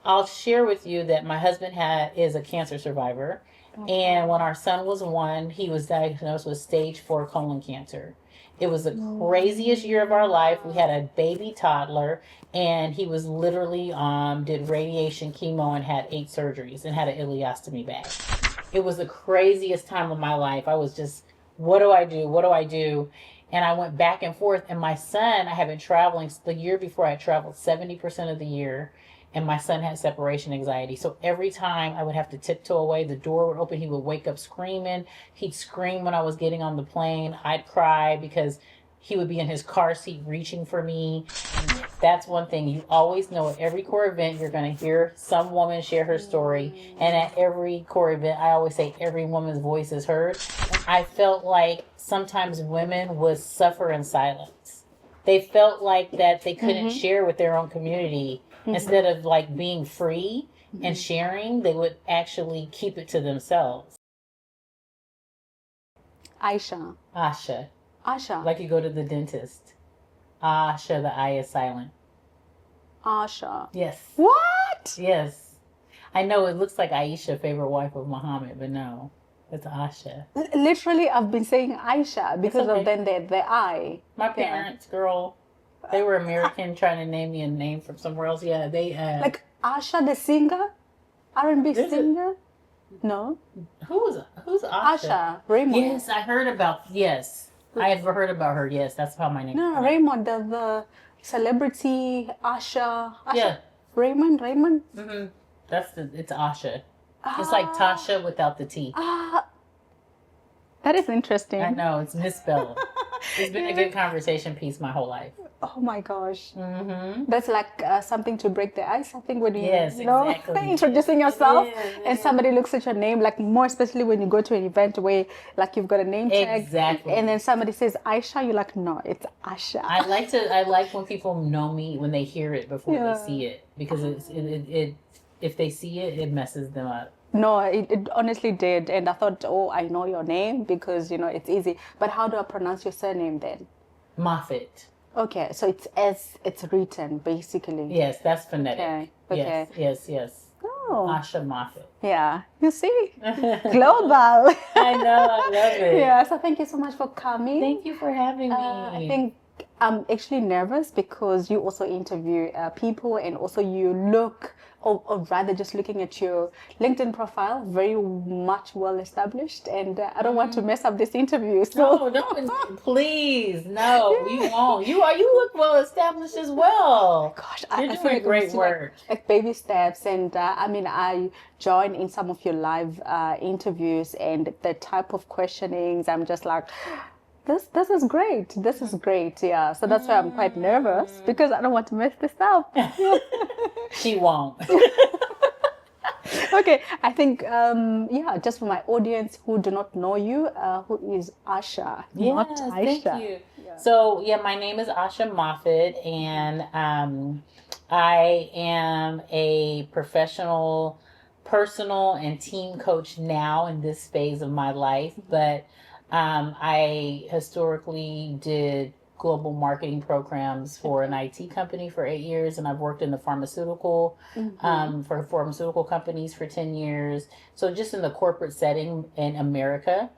I'll share with you that my husband is a cancer survivor, and when our son was 1, he was diagnosed with stage 4 colon cancer. It was the craziest year of our life. We had a baby toddler, and he was literally did radiation, chemo, and had 8 surgeries and had an ileostomy bag. It was the craziest time of my life. I was just, what do I do? What do I do? And I went back and forth. And my son, I had been traveling the year before. I traveled 70% of the year, and my son had separation anxiety. So every time I would have to tiptoe away, the door would open. He would wake up screaming. He'd scream when I was getting on the plane. I'd cry because he would be in his car seat reaching for me. And that's one thing you always know. At every core event, you're going to hear some woman share her story. And at every core event, I always say every woman's voice is heard. I felt like sometimes women would suffer in silence. They felt like that they couldn't share with their own community. Instead of like being free and sharing, they would actually keep it to themselves. Aisha. Asha. Asha. Like you go to the dentist. Asha, the I is silent. Asha. Yes. What? Yes. I know it looks like Aisha, favorite wife of Muhammad, but no, it's Asha. Literally, I've been saying Aisha because of then the I. My parents, girl, they were American, trying to name me a name from somewhere else. Yeah, they like Asha, the singer, R&B singer. No. Who's Asha? Asha Raymond. Yes, I heard about. Yes, I have heard about her. Yes, that's how my name. No, Raymond, the celebrity Asha. Yeah. Raymond. Mm-hmm. It's Asha. It's like Tasha without the T. That is interesting. I know, it's misspelled. It's been a good conversation piece my whole life. Oh my gosh. Mm-hmm. That's like something to break the ice, I think, when you, exactly. introducing yourself and somebody looks at your name, like more especially when you go to an event where like you've got a name tag. Exactly. And then somebody says Aisha, you're like, no, it's Asha. I like when people know me when they hear it before they see it, because it if they see it, it messes them up. No, it honestly did. And I thought, oh, I know your name because, it's easy. But how do I pronounce your surname then? Moffet. Okay, so it's as it's written, basically. Yes, that's phonetic. Okay. Yes. Oh. Asha Moffet. Yeah, you see? Global. I know, I love it. Yeah, so thank you so much for coming. Thank you for having me. I think I'm actually nervous because you also interview people, and also you look, or rather just looking at your LinkedIn profile, very much well established, and I don't want to mess up this interview. So no, please, no, you won't. You look well established as well. Gosh, you're I doing great work. Like baby steps, and I join in some of your live interviews, and the type of questionings, I'm just like, This is great. This is great. Yeah. So that's why I'm quite nervous, because I don't want to mess this up. She won't. Okay. I think, just for my audience who do not know you, who is Asha, not Aisha. Thank you. Yeah. So, my name is Aisha Moffet, and I am a professional, personal, and team coach now in this phase of my life. But I historically did global marketing programs for an IT company for 8 years, and I've worked in the pharmaceutical for pharmaceutical companies for 10 years. So just in the corporate setting in America.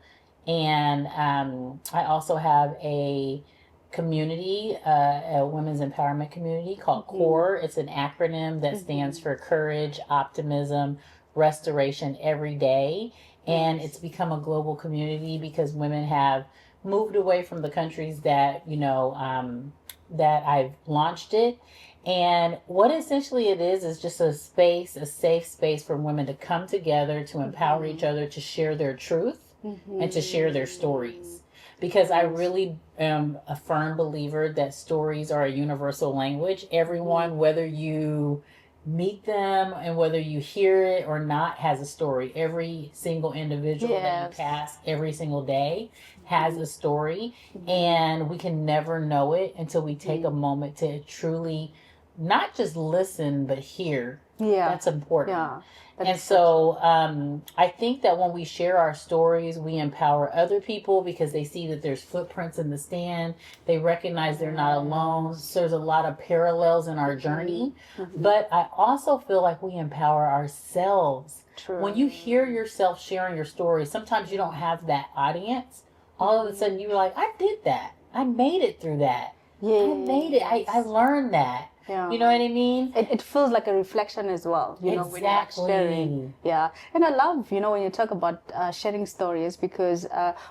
And I also have a community, a women's empowerment community called CORE. It's an acronym that stands for Courage, Optimism, Restoration Every Day. And it's become a global community because women have moved away from the countries that, that I've launched it. And what essentially it is just a safe space for women to come together, to empower each other, to share their truth and to share their stories. Because I really am a firm believer that stories are a universal language. Everyone, whether you meet them and whether you hear it or not, has a story. Every single individual that you pass every single day has a story, and we can never know it until we take a moment to truly not just listen but hear Yeah. That's important. Yeah. And so I think that when we share our stories, we empower other people because they see that there's footprints in the stand. They recognize they're not alone. So there's a lot of parallels in our journey. But I also feel like we empower ourselves. True. When you hear yourself sharing your story, sometimes you don't have that audience. All of a sudden you're like, I did that. I made it through that. Yeah. I made it. I learned that. Yeah. You know what I mean? It feels like a reflection as well, you know, when you're sharing. Yeah. And I love, you know, when you talk about sharing stories, because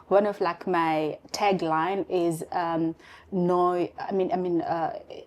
one of like my tagline is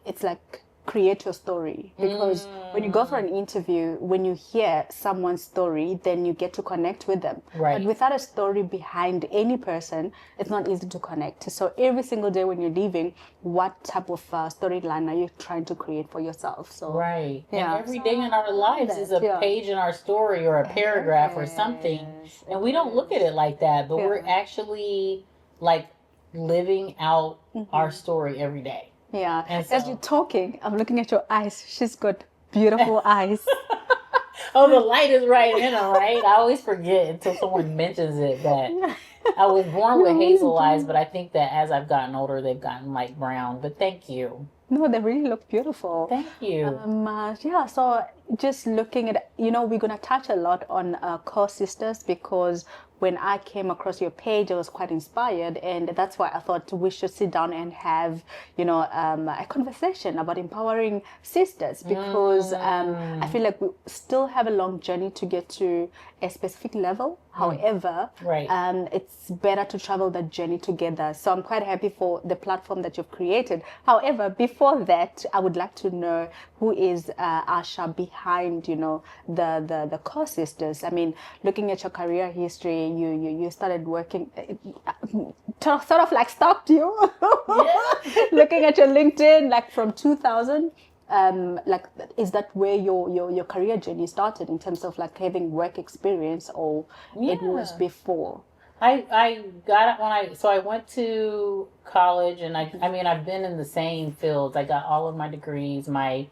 it's like create your story, because when you go for an interview, when you hear someone's story, then you get to connect with them. Right. But without a story behind any person, it's not easy to connect. So every single day when you're leaving, what type of storyline are you trying to create for yourself? So right. Yeah. And every day in our lives is a page in our story or a paragraph or something. And we don't look at it like that, but we're actually like living out our story every day. Yeah. And so, as you're talking, I'm looking at your eyes. She's got beautiful eyes. oh, the light is right in them, right? I always forget until someone mentions it that I was born with hazel eyes, but I think that as I've gotten older, they've gotten light brown. But thank you. No, they really look beautiful. Thank you. Yeah, so just looking at, you know, we're going to touch a lot on co-sisters, because when I came across your page, I was quite inspired, and that's why I thought we should sit down and have, you know, a conversation about empowering sisters, because I feel like we still have a long journey to get to a specific level. However, it's better to travel that journey together. So I'm quite happy for the platform that you've created. However, before that, I would like to know who is Aisha behind, you know, the core sisters. I mean, looking at your career history, you started working, sort of like stalked you. Looking at your LinkedIn, like from 2000. Like, is that where your career journey started in terms of like having work experience, or it was before? I got it when I went to college, and I mean, I've been in the same fields. I got all of my degrees, my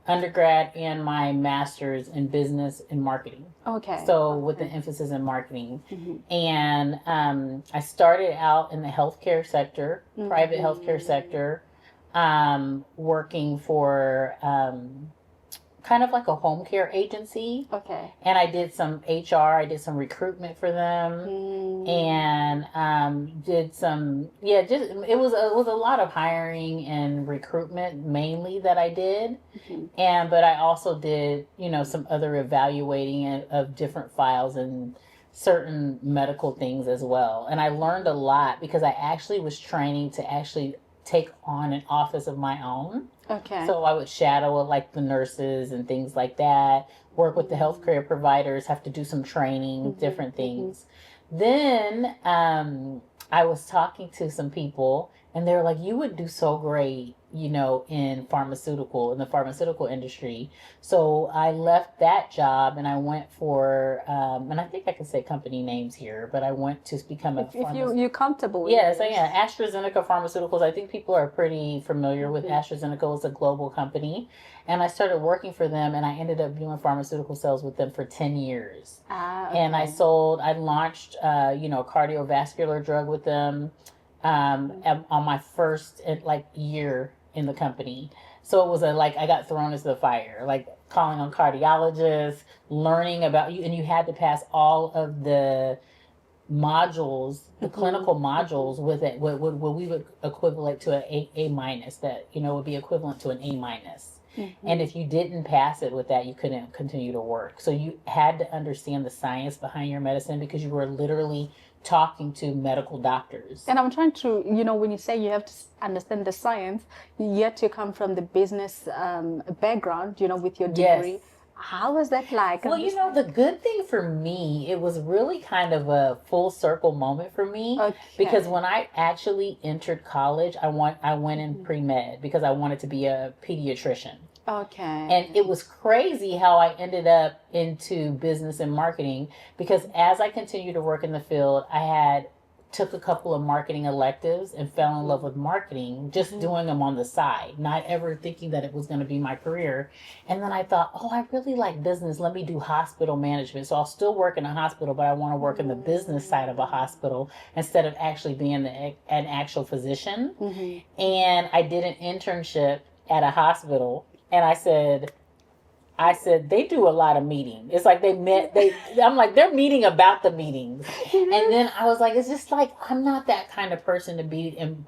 undergrad and my master's in business and marketing. Okay. So with an emphasis in marketing. And I started out in the healthcare sector, private healthcare sector, working for kind of like a home care agency. Okay. And I did some HR, I did some recruitment for them, and did some, it was a lot of hiring and recruitment mainly that I did. But I also did, you know, some other evaluating of different files and certain medical things as well. And I learned a lot because I actually was training to actually take on an office of my own. Okay. So I would shadow like the nurses and things like that, work with the healthcare providers, have to do some training, different things. Then I was talking to some people, and they were like, you would do so great, you know, in the pharmaceutical industry. So I left that job and I went for, and I think I can say company names here, but I went to become if you're comfortable with Yes, I am. AstraZeneca Pharmaceuticals. I think people are pretty familiar with AstraZeneca. It's a global company. And I started working for them, and I ended up doing pharmaceutical sales with them for 10 years. Okay. And I launched, you know, a cardiovascular drug with them on my first year in the company. So it was I got thrown into the fire, like calling on cardiologists, learning about you, and you had to pass all of the modules, the clinical modules with it, what we would equivalent to an A minus, that, you know, would be equivalent to an A minus. And if you didn't pass it with that, you couldn't continue to work. So you had to understand the science behind your medicine, because you were literally talking to medical doctors. And I'm trying to, you know, when you say you have to understand the science, yet you come from the business background, you know, with your degree. Yes. How was that like? Well, you know, the good thing for me, it was really kind of a full circle moment for me. Okay. Because when I actually entered college, I went in pre-med because I wanted to be a pediatrician. Okay. And it was crazy how I ended up into business and marketing, because as I continued to work in the field, I had took a couple of marketing electives and fell in love with marketing, just doing them on the side, not ever thinking that it was going to be my career. And then I thought, oh, I really like business. Let me do hospital management. So I'll still work in a hospital, but I want to work in the business side of a hospital instead of actually being an actual physician. And I did an internship at a hospital, and I said, they do a lot of meeting. It's like I'm like, they're meeting about the meetings. And then I was like, it's just like, I'm not that kind of person to be in,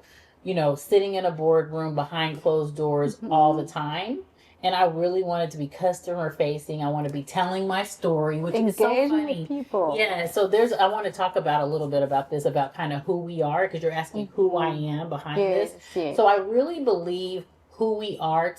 sitting in a boardroom behind closed doors all the time. And I really wanted to be customer facing. I want to be telling my story, which is so funny. With people. Yeah. So I want to talk about a little bit about this, about kind of who we are, because you're asking who I am behind this. Yes. So I really believe who we are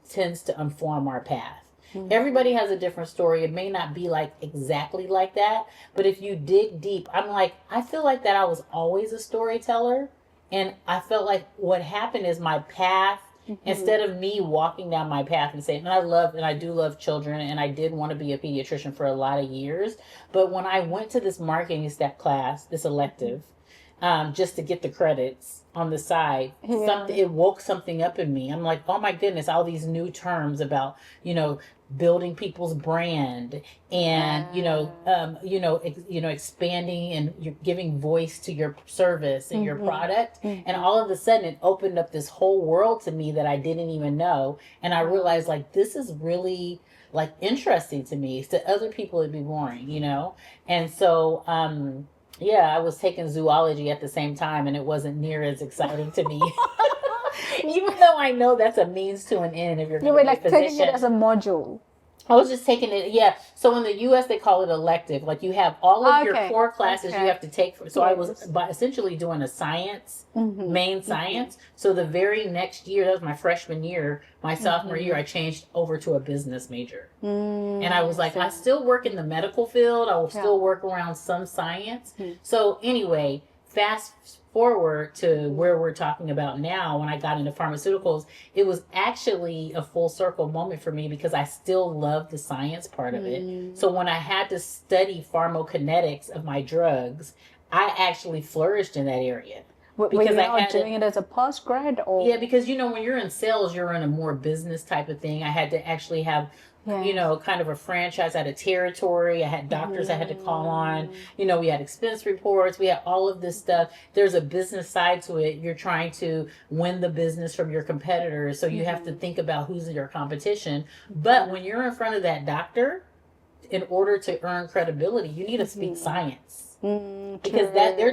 tends to inform our path. Everybody has a different story. It may not be like exactly like that, but if you dig deep, I feel like that I was always a storyteller, and I felt like what happened is my path, instead of me walking down my path and saying, and I do love children, and I did want to be a pediatrician for a lot of years, but when I went to this marketing step class, this elective, just to get the credits on the side, it woke something up in me. I'm like, oh my goodness, all these new terms about, building people's brand and, expanding and you're giving voice to your service and your product. And all of a sudden it opened up this whole world to me that I didn't even know. And I realized like, this is really like interesting to me. To other people it'd be boring, And so, I was taking zoology at the same time, and it wasn't near as exciting to me. Even though I know that's a means to an end if you're going to be a physician. Taking it as a module. I was just taking it, So in the U.S. they call it elective. Like you have all of your core classes you have to take. So I was essentially doing a science, main science. So the very next year, that was my freshman year, my sophomore year, I changed over to a business major. And I was like, I still work in the medical field. I will still work around some science. So anyway, fast forward to where we're talking about now, when I got into pharmaceuticals, it was actually a full circle moment for me because I still love the science part of it. So when I had to study pharmacokinetics of my drugs, I actually flourished in that area. Because I had doing it as a postgrad, or because when you're in sales, you're in a more business type of thing. I had to actually have kind of a franchise. I had a territory. I had doctors I had to call on. We had expense reports. We had all of this stuff. There's a business side to it. You're trying to win the business from your competitors. So you have to think about who's your competition. But when you're in front of that doctor, in order to earn credibility, you need to speak science. Because they're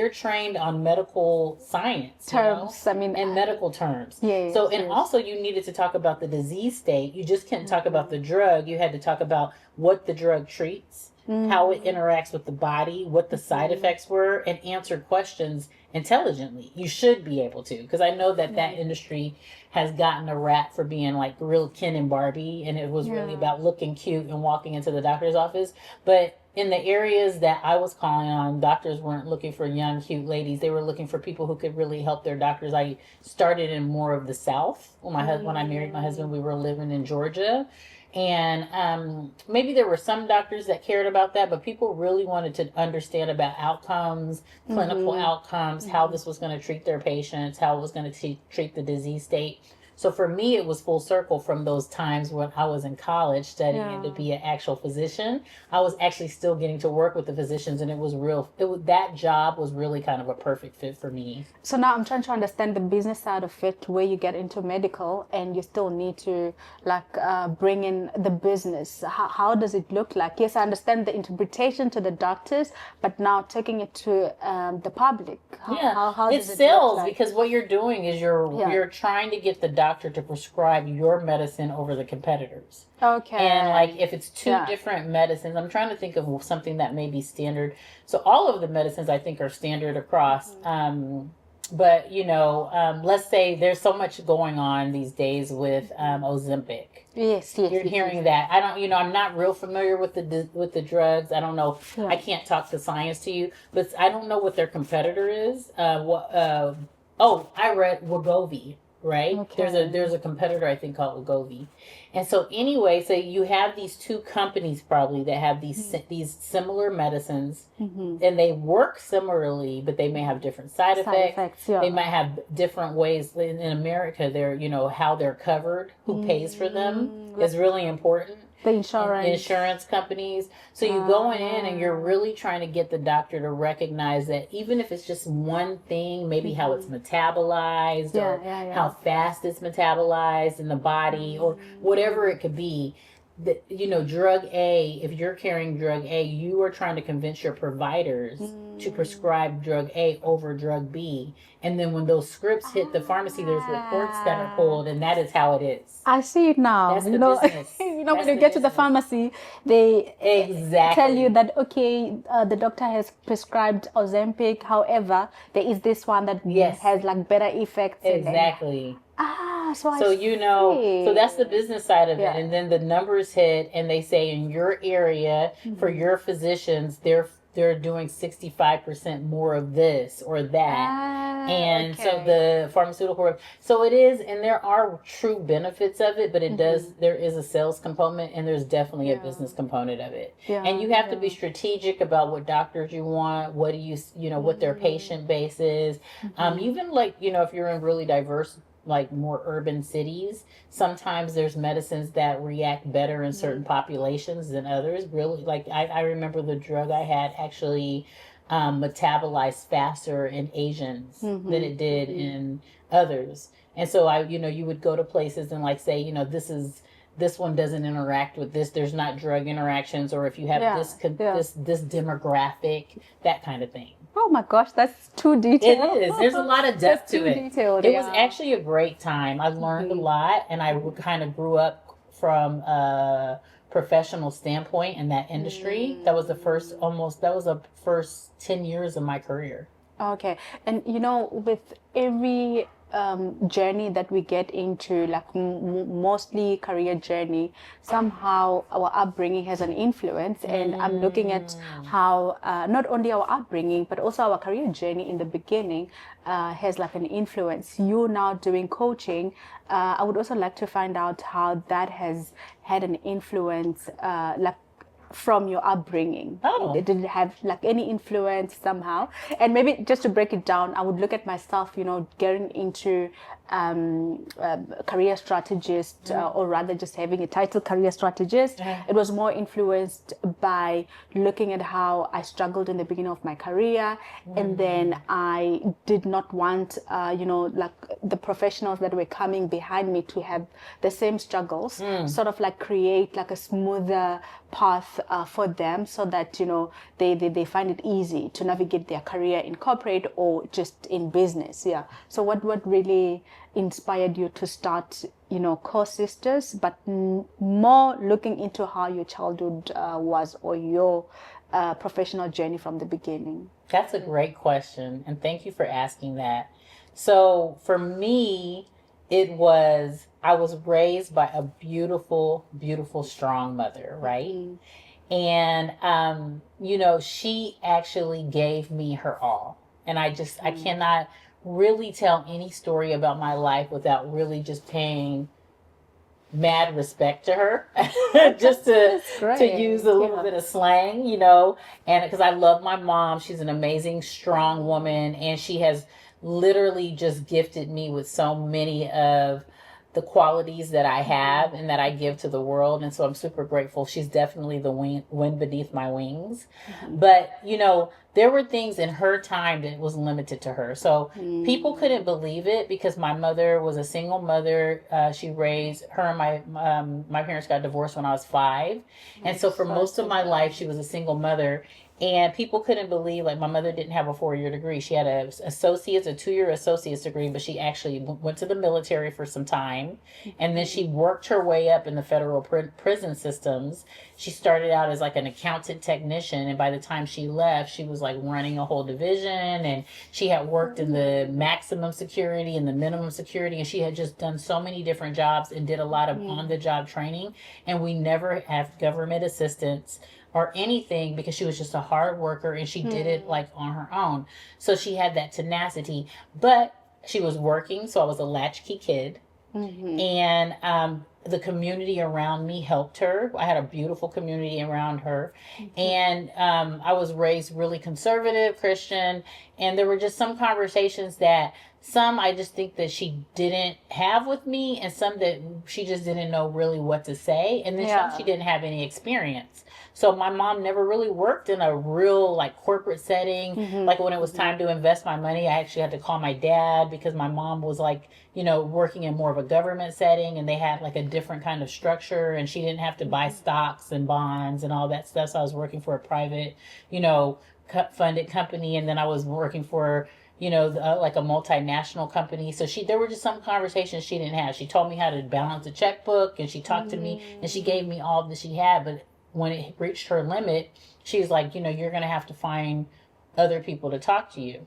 trained on medical science terms, and medical terms. And also you needed to talk about the disease state. You just can't talk about the drug. You had to talk about what the drug treats, how it interacts with the body, what the side effects were, and answer questions intelligently. You should be able to, because I know that industry has gotten a rap for being like real Ken and Barbie, and it was really about looking cute and walking into the doctor's office. But in the areas that I was calling on, doctors weren't looking for young, cute ladies. They were looking for people who could really help their doctors. I started in more of the South. When I married my husband, we were living in Georgia. And maybe there were some doctors that cared about that, but people really wanted to understand about outcomes, clinical outcomes, how this was going to treat their patients, how it was going to treat the disease state. So for me, it was full circle from those times when I was in college studying to be an actual physician. I was actually still getting to work with the physicians, and that job was really kind of a perfect fit for me. So now I'm trying to understand the business side of it, where you get into medical and you still need to bring in the business. How does it look like? Yes, I understand the interpretation to the doctors, but now taking it to the public. How does it sales, look like? because what you're doing is you're trying to get the doctor to prescribe your medicine over the competitors. Okay. And if it's two different medicines, I'm trying to think of something that may be standard. So all of the medicines I think are standard across. But let's say there's so much going on these days with Ozempic. Yes. You're hearing that. I don't, I'm not real familiar with the drugs. I don't know. I can't talk the science to you, but I don't know what their competitor is. I read Wegovy. right? Okay. There's a competitor I think called Wegovy. And so anyway, so you have these two companies probably that have these similar medicines, and they work similarly, but they may have different side Side effects. effects, They yeah. might have different ways in America. They're, you know, how they're covered, who pays for them Like is really important. the insurance. Insurance companies. So you going in and you're really trying to get the doctor to recognize that even if it's just one thing, maybe how it's metabolized Yeah, or yeah, yeah. how fast it's metabolized in the body or whatever it could be. That, you know, drug A, if you're carrying drug A, you are trying to convince your providers to prescribe drug A over drug B. And then when those scripts hit the pharmacy, there's reports that are pulled, and that is how it is. I see it now. That's the business. You know, when That's you the get to the business. pharmacy, they tell you Exactly. that okay, the doctor has prescribed Ozempic. However, there is this one that Yes. has like better effects. Exactly. So I So, you know, see. so that's the business side of Yeah. it. And then the numbers hit, and they say in your area, for your physicians, they're doing 65% more of this or that. And so the pharmaceutical, so it is, and there are true benefits of it, but it does, there is a sales component, and there's definitely a business component of it. And you have to be strategic about what doctors you want, what do you know, what their patient base is. Even like, you know, if you're in really diverse, like more urban cities, sometimes there's medicines that react better in certain populations than others. Really, like I remember the drug I had actually metabolized faster in Asians than it did in others. And so you know, you would go to places and like say, you know, this one doesn't interact with this. There's not drug interactions, or if you have this demographic, that kind of thing. Oh my gosh, that's too detailed. It is. There's a lot of depth to it. Detailed, It was actually a great time. I learned a lot, and I kind of grew up from a professional standpoint in that industry. That was the first 10 years of my career. Okay, and you know, with every journey that we get into, like mostly career journey, somehow our upbringing has an influence. And I'm looking at how not only our upbringing, but also our career journey in the beginning has like an influence. You now doing coaching, I would also like to find out how that has had an influence, like from your upbringing. Did it have like any influence somehow? And maybe just to break it down, I would look at myself, you know, getting into career strategist, or rather just having a title career strategist. It was more influenced by looking at how I struggled in the beginning of my career, and then I did not want, you know, like the professionals that were coming behind me to have the same struggles, sort of like create like a smoother path for them, so that, you know, they find it easy to navigate their career in corporate or just in business. Yeah. So what really inspired you to start, you know, Core Sisters, but more looking into how your childhood was, or your professional journey from the beginning? That's a great question, and thank you for asking that. So for me, I was raised by a beautiful, beautiful, strong mother, right? And you know, she actually gave me her all. And I cannot really tell any story about my life without really just paying mad respect to her. Just to use a little bit of slang, you know, and because I love my mom. She's an amazing, strong woman, and she has literally just gifted me with so many of the qualities that I have and that I give to the world. And so I'm super grateful. She's definitely the wind beneath my wings. But, you know, there were things in her time that was limited to her. So people couldn't believe it, because my mother was a single mother. She raised her, and my parents got divorced when I was 5. And so for most of my life, she was a single mother. And people couldn't believe, like, my mother didn't have a 4-year degree. She had a 2-year associate's degree, but she actually went to the military for some time. And then she worked her way up in the federal prison systems. She started out as like an accountant technician. And by the time she left, she was like running a whole division. And she had worked in the maximum security and the minimum security. And she had just done so many different jobs and did a lot of on-the-job training. And we never have government assistance or anything, because she was just a hard worker, and she did it like on her own. So she had that tenacity. But she was working, so I was a latchkey kid. And the community around me helped her. I had a beautiful community around her. And I was raised really conservative, Christian. And there were just some conversations that some I just think that she didn't have with me, and some that she just didn't know really what to say. And then some she didn't have any experience. So my mom never really worked in a real like corporate setting. Like when it was time to invest my money, I actually had to call my dad because my mom was like, you know, working in more of a government setting, and they had like a different kind of structure, and she didn't have to buy stocks and bonds and all that stuff. So I was working for a private, you know, funded company, and then I was working for, you know, like a multinational company. So there were just some conversations she didn't have. She told me how to balance a checkbook, and she talked to me, and she gave me all that she had. But when it reached her limit, she was like, you know, you're going to have to find other people to talk to you.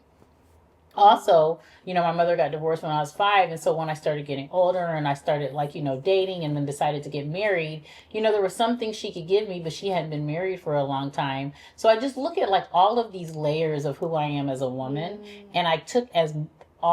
Also, you know, my mother got divorced when I was 5. And so when I started getting older and I started like, you know, dating and then decided to get married, you know, there were some things she could give me, but she hadn't been married for a long time. So I just look at like all of these layers of who I am as a woman. And I took as a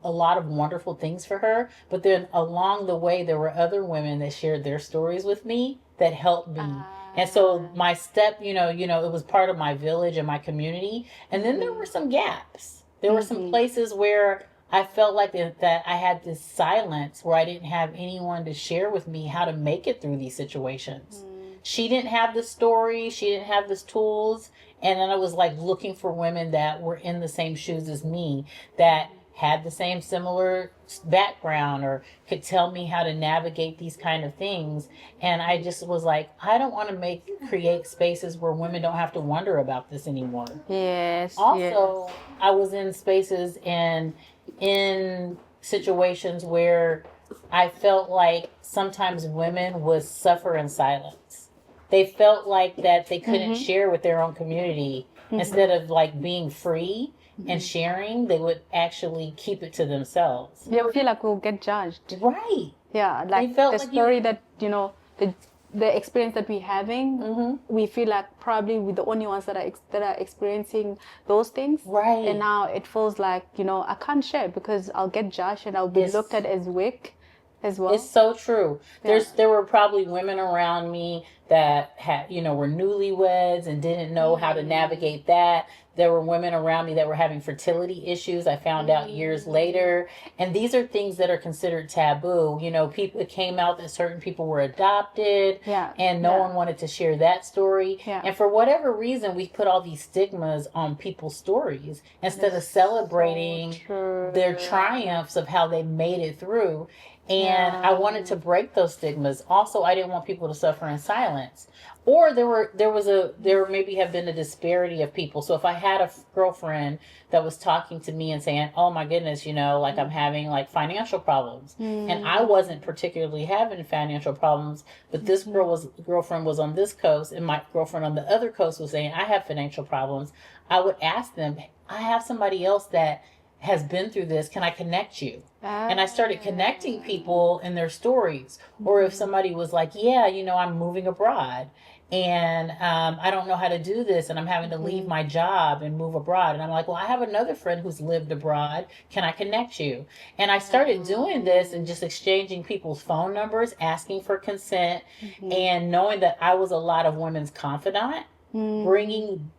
lot of wonderful things for her. But then along the way, there were other women that shared their stories with me that helped me. And so my step, you know, it was part of my village and my community. And then there were some gaps. There were some places where I felt like that I had this silence where I didn't have anyone to share with me how to make it through these situations. She didn't have the story. She didn't have the tools. And then I was like looking for women that were in the same shoes as me, that had the same similar background or could tell me how to navigate these kind of things. And I just was like, I don't want to create spaces where women don't have to wonder about this anymore. Yes. Also, I was in spaces and in situations where I felt like sometimes women would suffer in silence. They felt like that they couldn't share with their own community. Instead of like being free and sharing, they would actually keep it to themselves. They feel like we'll get judged. Right. Yeah, like the story that, you know, the experience that we're having, we feel like probably we're the only ones that are experiencing those things. Right. And now it feels like, you know, I can't share because I'll get judged and I'll be looked at as weak as well. It's so true. There were probably women around me that had, you know, were newlyweds and didn't know how to navigate that. There were women around me that were having fertility issues. I found out years later. And these are things that are considered taboo. You know, it came out that certain people were adopted and no one wanted to share that story. Yeah. And for whatever reason, we put all these stigmas on people's stories instead of celebrating their triumphs of how they made it through. And I wanted to break those stigmas. Also, I didn't want people to suffer in silence. Or there maybe have been a disparity of people. So if I had a girlfriend that was talking to me and saying, oh my goodness, you know, like I'm having like financial problems. And I wasn't particularly having financial problems, but this girlfriend was on this coast and my girlfriend on the other coast was saying, I have financial problems. I would ask them, I have somebody else that has been through this. Can I connect you? And I started connecting people in their stories. Or if somebody was like, yeah, you know, I'm moving abroad and I don't know how to do this and I'm having to leave my job and move abroad. And I'm like, well, I have another friend who's lived abroad. Can I connect you? And I started doing this and just exchanging people's phone numbers, asking for consent, and knowing that I was a lot of women's confidant. Building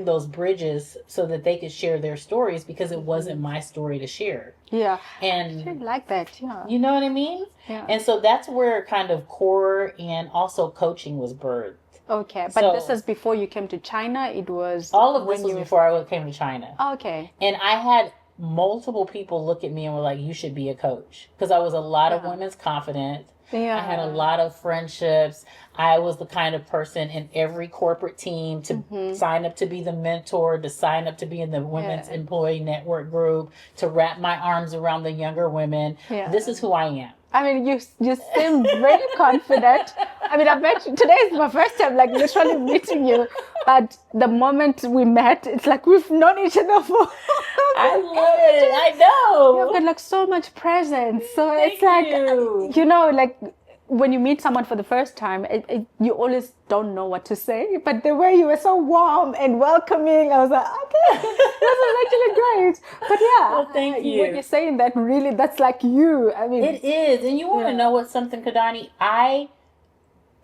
those bridges so that they could share their stories because it wasn't my story to share. Yeah. And I like that. Yeah. You know what I mean? Yeah. And so that's where kind of core and also coaching was birthed. Okay. But this is before you came to China. It was all of this was before I came to China. Okay. And I had multiple people look at me and were like, you should be a coach. Because I was a lot of women's confident. Yeah. I had a lot of friendships. I was the kind of person in every corporate team to sign up to be the mentor, to sign up to be in the women's employee network group, to wrap my arms around the younger women. Yeah. This is who I am. I mean, you seem very confident. I mean, I bet you, today is my first time, like, literally meeting you. But the moment we met, it's like we've known each other for... I love it. I know. You've got, like, so much presence. So it's like, you know, like, when you meet someone for the first time, you always don't know what to say. But the way you were so warm and welcoming, I was like, okay, this is actually great. But yeah, Well, thank you. What you're saying, that really, that's like you. I mean, it is. And you want to know what something, Kadani? I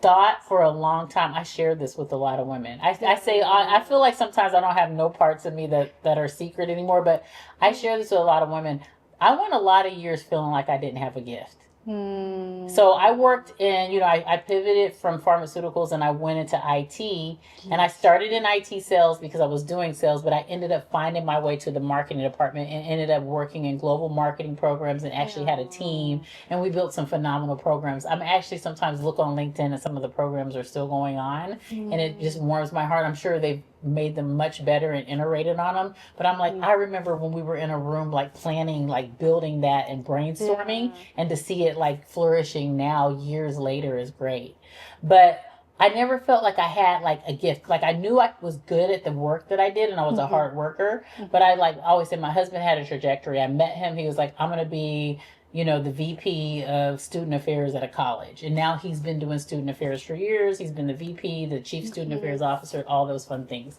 thought for a long time, I shared this with a lot of women. I say, I feel like sometimes I don't have no parts of me that are secret anymore, but I share this with a lot of women. I went a lot of years feeling like I didn't have a gift. So I worked in, I pivoted from pharmaceuticals and I went into IT, and I started in IT sales because I was doing sales, but I ended up finding my way to the marketing department and ended up working in global marketing programs and actually had a team, and we built some phenomenal programs. I'm actually sometimes look on LinkedIn and some of the programs are still going on, and it just warms my heart. I'm sure they've made them much better and iterated on them, but I'm like, I remember when we were in a room like planning, like building that and brainstorming, and to see it like flourishing now years later is great. But I never felt like I had like a gift. Like I knew I was good at the work that I did and I was a hard worker, but I always said my husband had a trajectory. I met him, he was like, I'm going to be the VP of student affairs at a college. And now he's been doing student affairs for years. He's been the VP, the chief student affairs officer, all those fun things.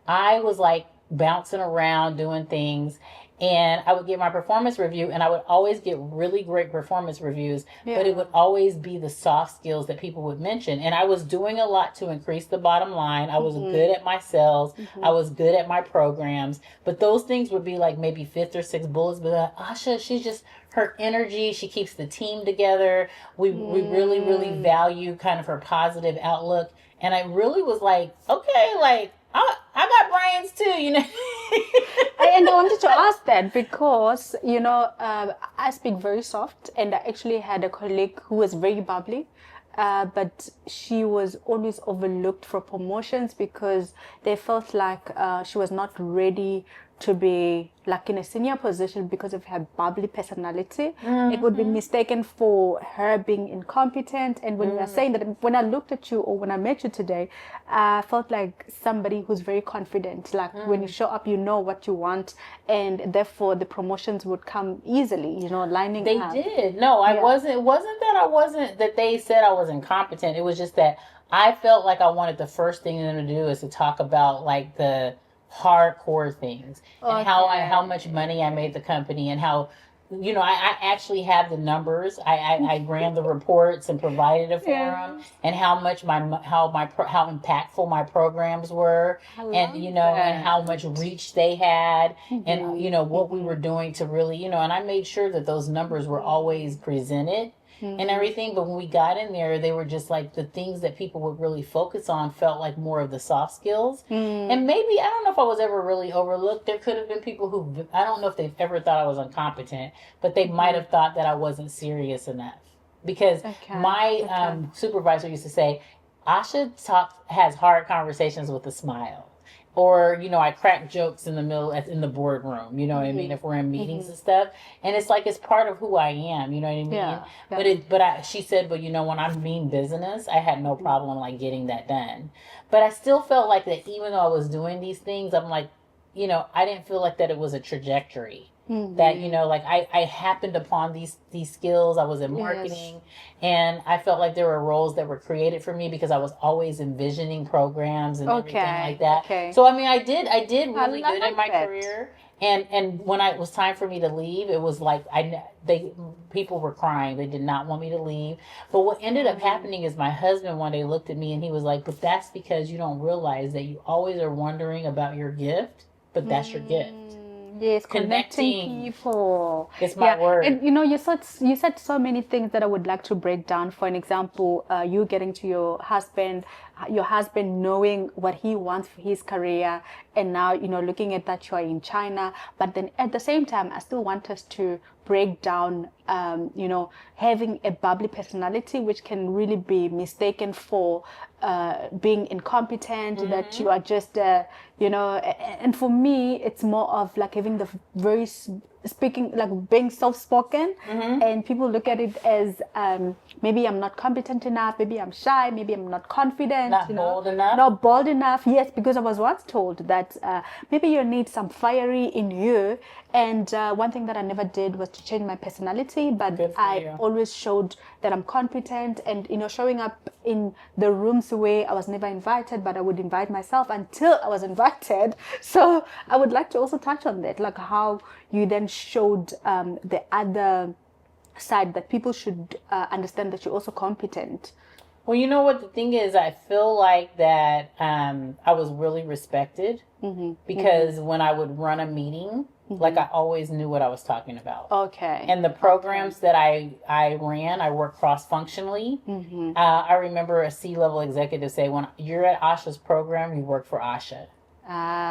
I was like bouncing around doing things, and I would get my performance review, and I would always get really great performance reviews, but it would always be the soft skills that people would mention. And I was doing a lot to increase the bottom line. I was good at my sales. I was good at my programs, but those things would be like maybe fifth or sixth bullets. But like, Asha, she's just, her energy, she keeps the team together. We really, really value kind of her positive outlook. And I really was like, okay, like, I got brains too, And I wanted to ask that because, I speak very soft, and I actually had a colleague who was very bubbly, but she was always overlooked for promotions because they felt like she was not ready to be like in a senior position because of her bubbly personality. It would be mistaken for her being incompetent. And when you are saying that, when I looked at you or when I met you today, I felt like somebody who's very confident. Like when you show up, you know what you want, and therefore the promotions would come easily, lining up. They did. No, I wasn't. It wasn't that they said I was incompetent. It was just that I felt like I wanted the first thing them to do is to talk about like the hardcore things and how much money I made the company, and how I actually have the numbers. I ran the reports and provided it for them, and how impactful my programs were, and and how much reach they had, and what we were doing to really and I made sure that those numbers were always presented and everything. But when we got in there, they were just like the things that people would really focus on felt like more of the soft skills. And maybe, I don't know if I was ever really overlooked. There could have been people who, I don't know if they've ever thought I was incompetent, but they might have thought that I wasn't serious enough. Because my supervisor used to say, Asha has hard conversations with a smile. Or, I crack jokes in the boardroom, what I mean? If we're in meetings and stuff. And it's like, it's part of who I am, you know what I mean? Yeah. She said, when I mean business, I had no problem like getting that done. But I still felt like that even though I was doing these things, I'm like, I didn't feel like that it was a trajectory. That, like I happened upon these skills. I was in marketing, and I felt like there were roles that were created for me because I was always envisioning programs and everything like that. So, I mean, I did really good in my career. And when it was time for me to leave, it was like people were crying. They did not want me to leave. But what ended up happening is my husband one day looked at me and he was like, but that's because you don't realize that you always are wondering about your gift, but that's your gift. Yes, connecting people. It's my word. And you said so many things that I would like to break down. For an example, you getting to your husband knowing what he wants for his career, and now looking at that you are in China. But then at the same time, I still want us to break down having a bubbly personality, which can really be mistaken for being incompetent, that you are just and for me it's more of like having the very speaking, like being soft-spoken, Mm-hmm. and people look at it as maybe I'm not competent enough, maybe I'm shy, maybe I'm not confident, Not bold enough. not bold enough. Yes, because I was once told that maybe you need some fiery in you. And one thing that I never did was to change my personality, but Good for I you. always showed that I'm competent, and showing up in the rooms where I was never invited, but I would invite myself until I was invited. So I would like to also touch on that, like how you then showed the other side, that people should understand that you're also competent. Well, you know what the thing is, I feel like that I was really respected because when I would run a meeting, like I always knew what I was talking about. Okay. And the programs that I ran, I worked cross-functionally. I remember a C-level executive say, when you're at Asha's program, you work for Asha.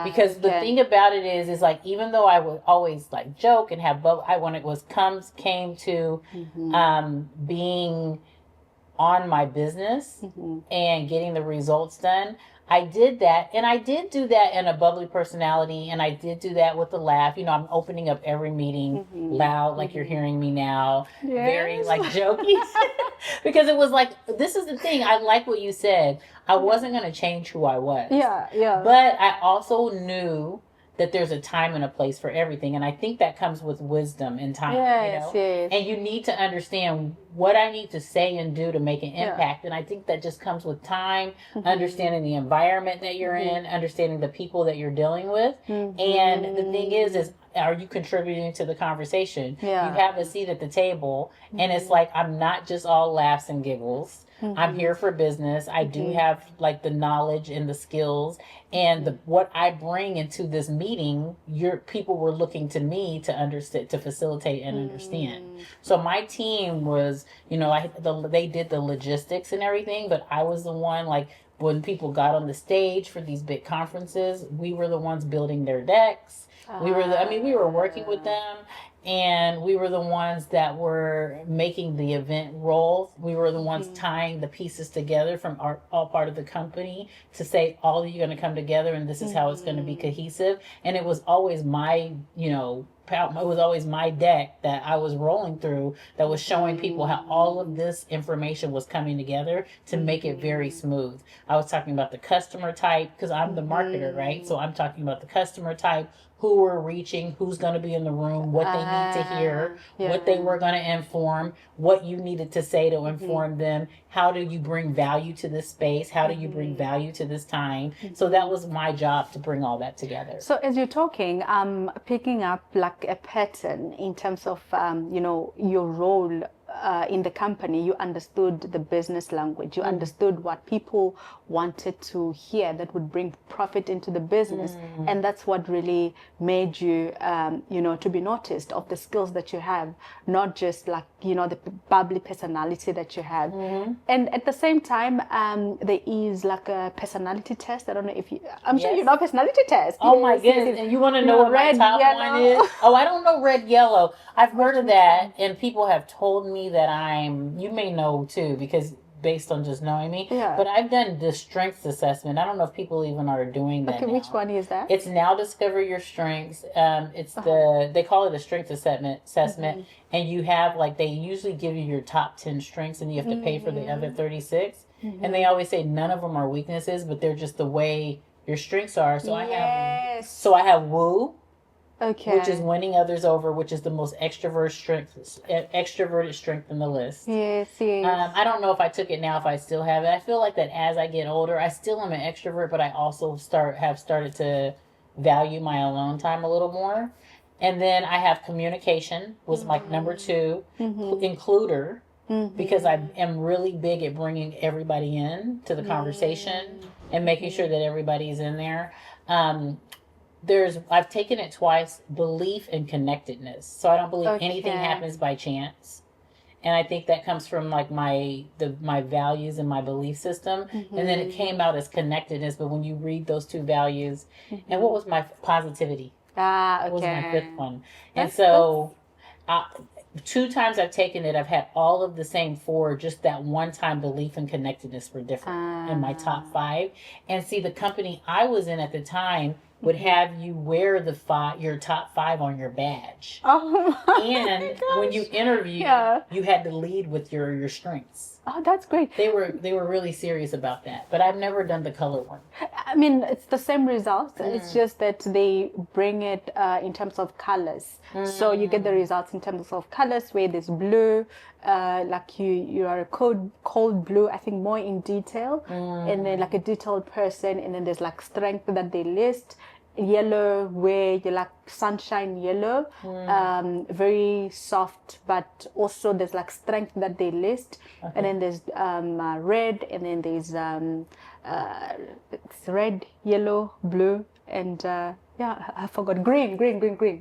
Because the thing about it is like, even though I would always like joke and have when it came to being on my business and getting the results done, I did that. And I did do that in a bubbly personality, and I did do that with a laugh. I'm opening up every meeting loud, like you're hearing me now. Yes. Very like jokey. Because it was like, this is the thing, I like what you said. I wasn't going to change who I was. Yeah. But I also knew that there's a time and a place for everything. And I think that comes with wisdom and time. Yes, yes. And you need to understand what I need to say and do to make an impact. And I think that just comes with time, understanding the environment that you're in, understanding the people that you're dealing with. And the thing is are you contributing to the conversation? Yeah. You have a seat at the table, and it's like, I'm not just all laughs and giggles. I'm here for business. I do have like the knowledge and the skills, and what I bring into this meeting. Your people were looking to me to understand, to facilitate and understand. So my team was, they did the logistics and everything, but I was the one, like, when people got on the stage for these big conferences, we were the ones building their decks. We were working with them, and we were the ones that were making the event roll. We were the ones tying the pieces together from all part of the company to say, all of you are going to come together, and this is how it's going to be cohesive. And it was always my, it was always my deck that I was rolling through that was showing people how all of this information was coming together to make it very smooth. I was talking about the customer type, because I'm the marketer, right? So I'm talking about the customer type, who we're reaching, who's going to be in the room, what they need to hear, what they were going to inform, what you needed to say to inform them. How do you bring value to this space? How do you bring value to this time? So that was my job, to bring all that together. So as you're talking, I'm picking up like a pattern in terms of, your role in the company. You understood the business language. You understood what people wanted to hear that would bring profit into the business. And that's what really made you, to be noticed, of the skills that you have, not just like, the bubbly personality that you have. And at the same time, there is like a personality test. I don't know if I'm sure you know personality test. Oh my goodness. And you want to know what my top one is? Oh, I don't know red, yellow. I've heard of that, and people have told me that you may know too, because based on just knowing me. Yeah. But I've done the strengths assessment. I don't know if people even are doing that. Okay, now. Which one is that? It's Now Discover Your Strengths. It's they call it a strength assessment, and you have, like, they usually give you your top 10 strengths, and you have to pay for the other 36. And they always say none of them are weaknesses, but they're just the way your strengths are. So I have woo. Okay. Which is winning others over, which is the most extroverted strength in the list. Yes. I don't know if I took it now, if I still have it. I feel like that as I get older, I still am an extrovert, but I also have started to value my alone time a little more. And then I have communication, was my number 2, includer, because I am really big at bringing everybody in to the conversation and making sure that everybody's in there. I've taken it twice, belief and connectedness. So I don't believe anything happens by chance. And I think that comes from like my values and my belief system. And then it came out as connectedness. But when you read those 2 values, and what was my positivity? Okay. Was my 5th one. And so 2 times I've taken it, I've had all of the same 4, just that one time belief and connectedness were different in my top 5. And see, the company I was in at the time, would have you wear your top 5 on your badge. Oh my And when you gosh. interview, Yeah. you had to lead with your strengths. Oh, that's great. They were really serious about that. But I've never done the color one. I mean, it's the same results. It's just that they bring it in terms of colors. So you get the results in terms of colors where there's blue, like you are a cold blue, I think more in detail, and then like a detailed person, and then there's like strength that they list. Yellow, where you like sunshine yellow, very soft, but also there's like strength that they list. Okay. And then there's red, and then there's it's red, yellow, blue, and yeah, I forgot green.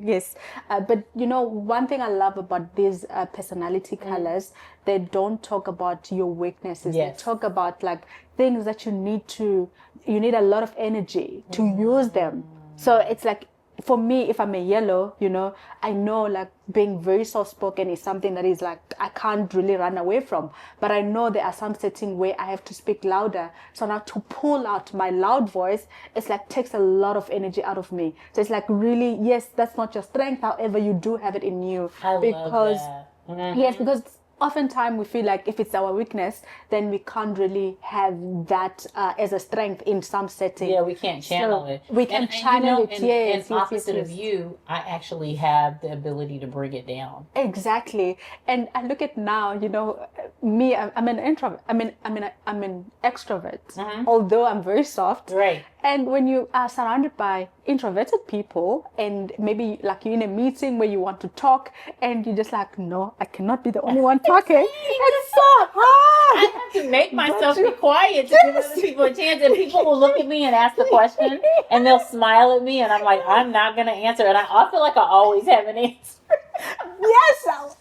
Yes, but you know, one thing I love about these personality colors, they don't talk about your weaknesses. Yes. They talk about like things that you need a lot of energy to use them. So it's like, for me, if I'm a yellow, you know, I know like being very soft-spoken is something that is like, I can't really run away from. But I know there are some settings where I have to speak louder. So now to pull out my loud voice, it's like takes a lot of energy out of me. So it's like really, yes, that's not your strength. However, you do have it in you. I love that. Yes, because oftentimes we feel like if it's our weakness, then we can't really have that as a strength in some setting. Yeah, we can't channel it. We can channel it, yes. And opposite of you, I actually have the ability to bring it down. Exactly. And I look at now, you know, me, I'm an introvert. I'm an extrovert, although I'm very soft. Right. And when you are surrounded by introverted people, and maybe like you're in a meeting where you want to talk, and you're just like, no, I cannot be the only one talking. It's so hard. I have to make myself be quiet to give other people a chance. And people will look at me and ask the question, and they'll smile at me, and I'm like, I'm not going to answer. And I feel like I always have an answer. Yes,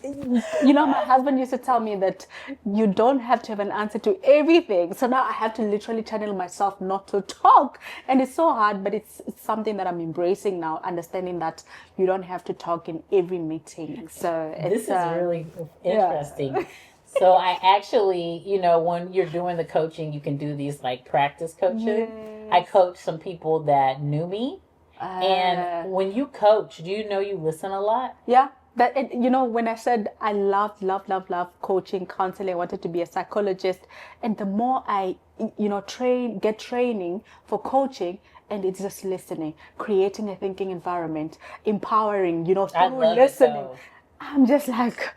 you know, my husband used to tell me that you don't have to have an answer to everything. So now I have to literally channel myself not to talk, and it's so hard, but it's something that I'm embracing now, understanding that you don't have to talk in every meeting. So this is really interesting. Yeah. So I actually, you know, when you're doing the coaching, you can do these like practice coaching. Yes. I coached some people that knew me. And when you coach, do you know you listen a lot? Yeah. You know, when I said I love coaching, counseling, I wanted to be a psychologist. And the more I, you know, get training for coaching, and it's just listening, creating a thinking environment, empowering, you know, through listening. I'm just like,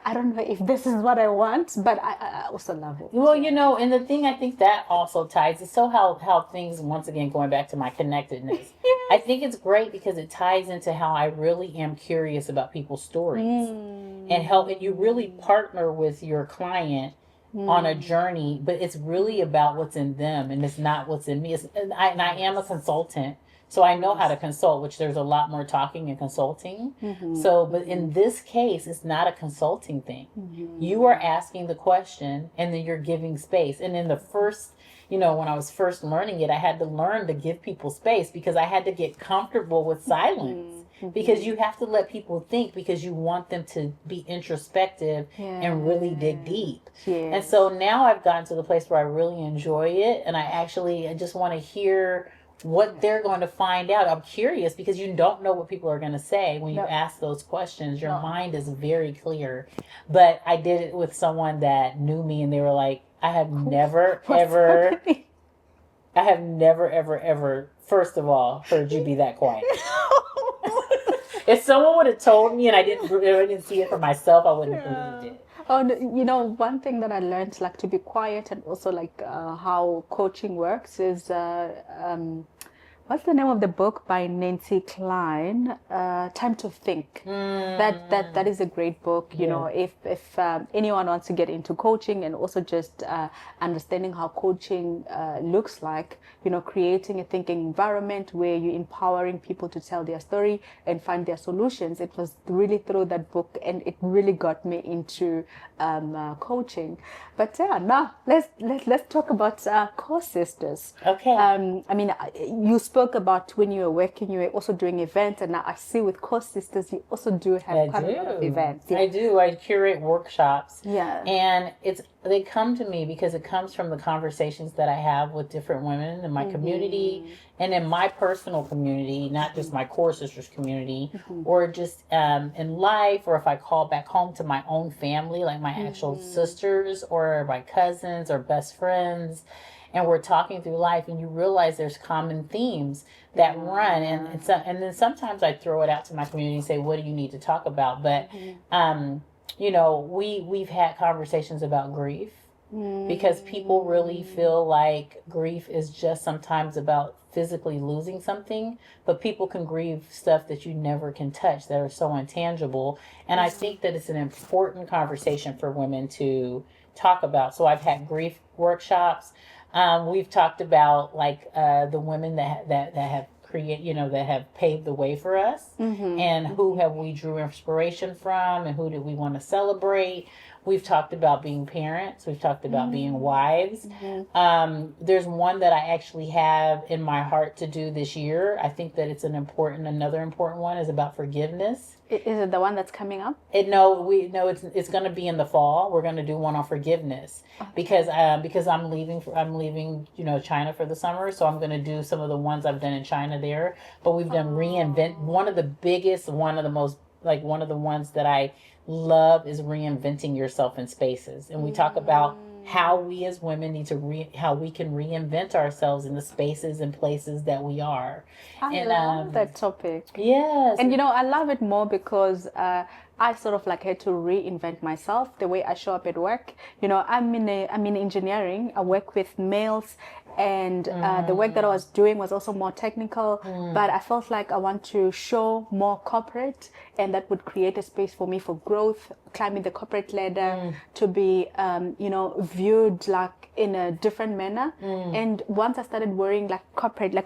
I don't know if this is what I want, but I also love it. Well, you know, and the thing I think that also ties is so how things, once again, going back to my connectedness, yes. I think it's great because it ties into how I really am curious about people's stories and you really partner with your client on a journey, but it's really about what's in them and it's not what's in me. And I am a consultant. So I know how to consult, which there's a lot more talking and consulting. So, but in this case, it's not a consulting thing. You are asking the question and then you're giving space. And in the first, you know, when I was first learning it, I had to learn to give people space because I had to get comfortable with silence. Because you have to let people think because you want them to be introspective and really dig deep. And so now I've gotten to the place where I really enjoy it. And I just want to hear what they're going to find out. I'm curious because you don't know what people are going to say when you ask those questions. Your mind is very clear. But I did it with someone that knew me and they were like, I have never, ever, first of all, heard you be that quiet. If someone would have told me and I didn't see it for myself, I wouldn't have believed it. Oh, you know, one thing that I learned, like to be quiet and also like how coaching works is, what's the name of the book by Nancy Klein? Time to Think. That is a great book. You know, if anyone wants to get into coaching and also just understanding how coaching looks like, you know, creating a thinking environment where you're empowering people to tell their story and find their solutions. It was really through that book, and it really got me into coaching. But now let's talk about co-sisters. Okay. I mean, you spoke about when you were working, you were also doing events, and now I see with co-sisters, you also do have quite a lot of events. I do. I curate workshops. Yeah. And they come to me because it comes from the conversations that I have with different women in my community and in my personal community, not just my core sisters community, or just in life, or if I call back home to my own family, like my actual sisters or my cousins or best friends, and we're talking through life, and you realize there's common themes that run, and then sometimes I throw it out to my community and say, what do you need to talk about? But you know, we've had conversations about grief, because people really feel like grief is just sometimes about physically losing something, but people can grieve stuff that you never can touch, that are so intangible. And I think that it's an important conversation for women to talk about. So I've had grief workshops. We've talked about like the women that have that have paved the way for us, and who have we drew inspiration from, and who do we want to celebrate. We've talked about being parents. We've talked about being wives. There's one that I actually have in my heart to do this year. I think that it's another important one is about forgiveness. Is it the one that's coming up? It's going to be in the fall. We're going to do one on forgiveness, because I'm leaving China for the summer, so I'm going to do some of the ones I've done in China there. But we've done reinvent. One of the ones that I love is reinventing yourself in spaces, and we talk about how we as women need to how we can reinvent ourselves in the spaces and places that we are. I love that topic. Yes. And I love it more because I sort of like had to reinvent myself, the way I show up at work. I'm in engineering. I work with males, and the work that I was doing was also more technical, but I felt like I want to show more corporate, and that would create a space for me for growth, climbing the corporate ladder, to be viewed like in a different manner. And once I started wearing like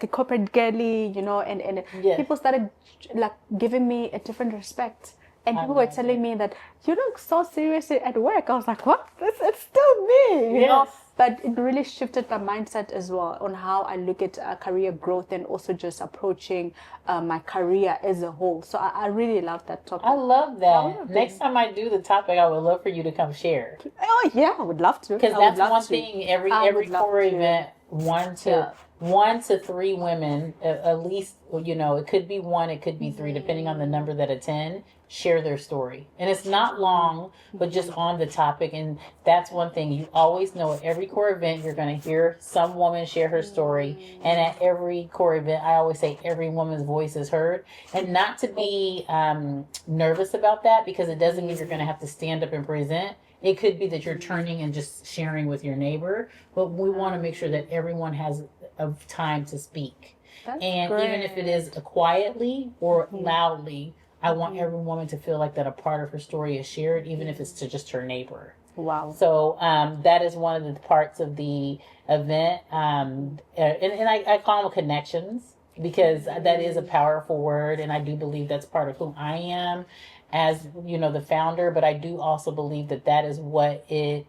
a corporate girly, and people started like giving me a different respect. And people were telling me that you look so serious at work. I was like, what? It's still me, you know? But it really shifted my mindset as well on how I look at career growth, and also just approaching my career as a whole. So I really love that topic. I love that. Next time I do the topic, I would love for you to come share. Oh yeah, I would love to. Because that's one thing. Every core event, one to three women, at least. It could be one, it could be three, depending on the number that attend, share their story. And it's not long, but just on the topic. And that's one thing. You always know at every core event, you're going to hear some woman share her story. And at every core event, I always say every woman's voice is heard. And not to be nervous about that, because it doesn't mean you're going to have to stand up and present. It could be that you're turning and just sharing with your neighbor. But we want to make sure that everyone has time to speak. That's and great. Even if it is quietly or loudly, I want every woman to feel like that a part of her story is shared, even if it's to just her neighbor. Wow. So that is one of the parts of the event. And I call them connections, because that is a powerful word. And I do believe that's part of who I am as, the founder. But I do also believe that is what it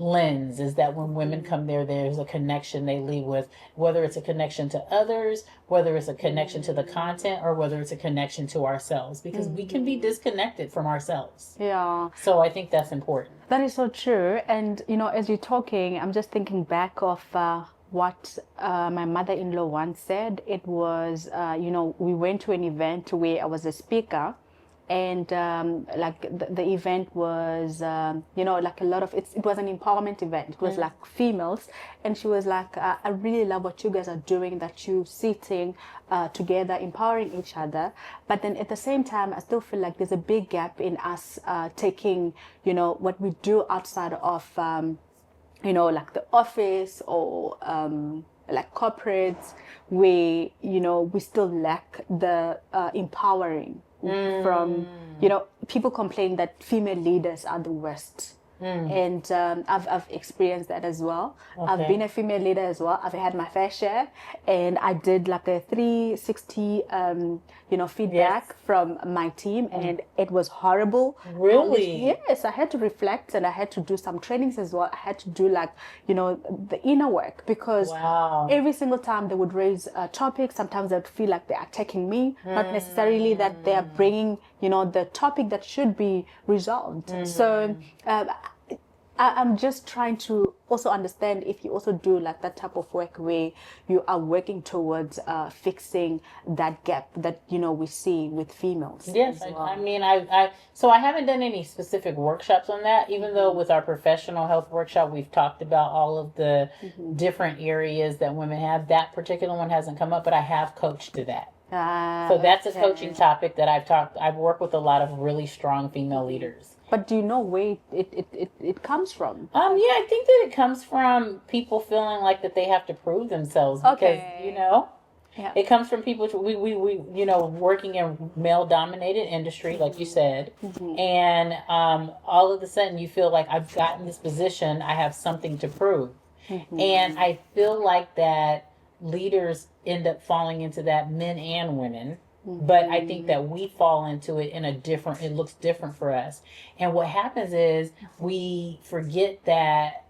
lens, is that when women come there's a connection they leave with, whether it's a connection to others, whether it's a connection to the content, or whether it's a connection to ourselves, because we can be disconnected from ourselves. Yeah. So I think that's important. That is so true. And as you're talking, I'm just thinking back of what my mother-in-law once said. It was we went to an event where I was a speaker. And like the event was, like a lot of, it was an empowerment event. It was like females. And she was like, I really love what you guys are doing, that you sitting together, empowering each other. But then at the same time, I still feel like there's a big gap in us taking, what we do outside of, like the office or like corporates, where, we still lack the empowering. From people complain that female leaders are the worst, And I've experienced that as well. I've Okay. been a female leader as well. I've had my fair share, and I did like a 360, feedback Yes. from my team, and it was horrible. Really? Yes, I had to reflect, and I had to do some trainings as well. I had to do like, the inner work, because Wow. every single time they would raise a topic, sometimes I would feel like they're attacking me, not necessarily that they're bringing, the topic that should be resolved. So I'm just trying to also understand if you also do like that type of work where you are working towards fixing that gap that we see with females. Yes, As I well. mean, so I haven't done any specific workshops on that, even though with our professional health workshop, we've talked about all of the different areas that women have. That particular one hasn't come up, but I have coached to that. So that's a coaching Okay. topic that I've worked with a lot of really strong female leaders. But do you know where it comes from? Yeah, I think that it comes from people feeling like that they have to prove themselves because, Okay. Yeah. it comes from people, we working in male dominated industry, like you said. And all of a sudden you feel like I've gotten this position, I have something to prove. And I feel like that leaders end up falling into that, men and women. But I think that we fall into it it looks different for us. And what happens is we forget that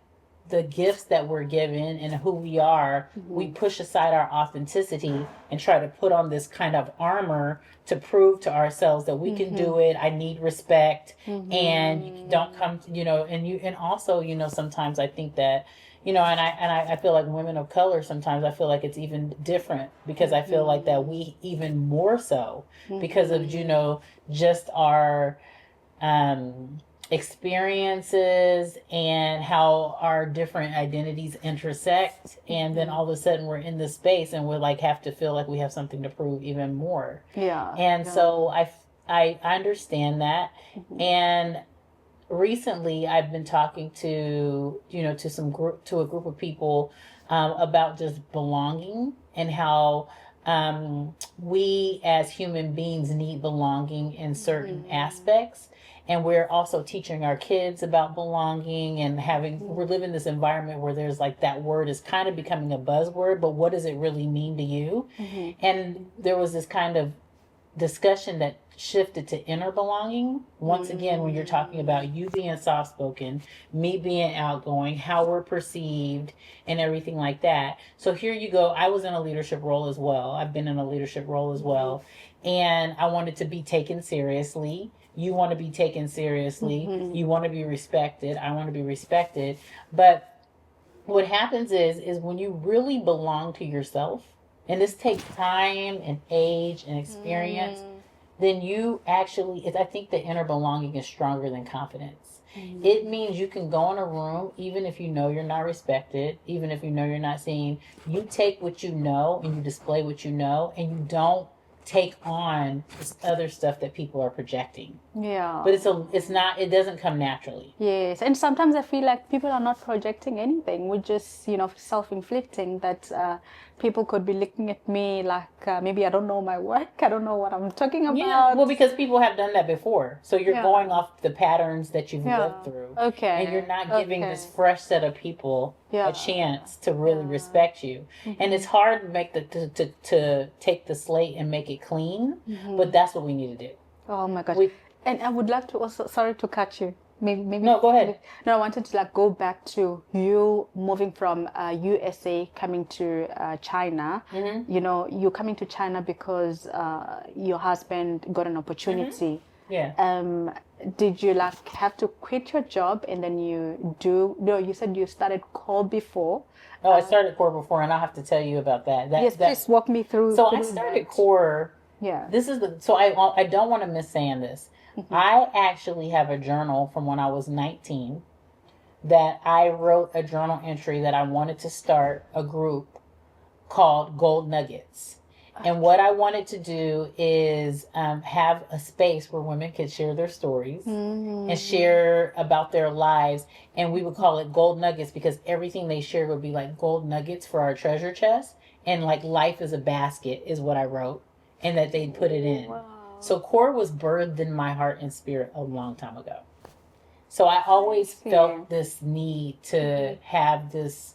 the gifts that we're given and who we are, we push aside our authenticity and try to put on this kind of armor to prove to ourselves that we can do it. I need respect, and you don't come, and also, sometimes I think that, and I feel like women of color, sometimes I feel like it's even different because I feel like that we even more so because of, just our experiences and how our different identities intersect, and then all of a sudden we're in this space and we're like have to feel like we have something to prove even more. Yeah. And so I understand that. And recently I've been talking to to a group of people about just belonging and how we as human beings need belonging in certain aspects. And we're also teaching our kids about belonging and we're living this environment where there's like that word is kind of becoming a buzzword, but what does it really mean to you? And there was this kind of discussion that shifted to inner belonging. Once again, when you're talking about you being soft spoken, me being outgoing, how we're perceived, and everything like that. So here you go. I was in a leadership role as well. I've been in a leadership role as well. And I wanted to be taken seriously. You want to be taken seriously. You want to be respected. I want to be respected. But what happens is when you really belong to yourself, and this takes time and age and experience, then you actually, I think the inner belonging is stronger than confidence. It means you can go in a room, even if you know you're not respected, even if you know you're not seen, you take what you know and you display what you know, and you don't take on this other stuff that people are projecting. Yeah. But it doesn't come naturally. Yes, and sometimes I feel like people are not projecting anything. We're just, self-inflicting that people could be looking at me like maybe I don't know my work. I don't know what I'm talking about. Yeah, well, because people have done that before. So you're going off the patterns that you've lived through. Okay. And you're not giving this fresh set of people a chance to really respect you. And it's hard to make to take the slate and make it clean, but that's what we need to do. Oh my gosh. And I would like to also, sorry to cut you. Maybe No, go ahead. No, I wanted to go back to you moving from USA coming to China. You're coming to China because your husband got an opportunity. Yeah. Did you have to quit your job and then you said you started core before? Oh, I started core before, and I'll have to tell you about that. Yes, please walk me through. So I started core. Yeah. I don't want to miss saying this. I actually have a journal from when I was 19 that I wrote a journal entry that I wanted to start a group called Gold Nuggets. And what I wanted to do is have a space where women could share their stories and share about their lives. And we would call it Gold Nuggets because everything they shared would be like gold nuggets for our treasure chest. And like life is a basket is what I wrote, and that they'd put it in. Wow. So core was birthed in my heart and spirit a long time ago. So I always Yeah. felt this need to have this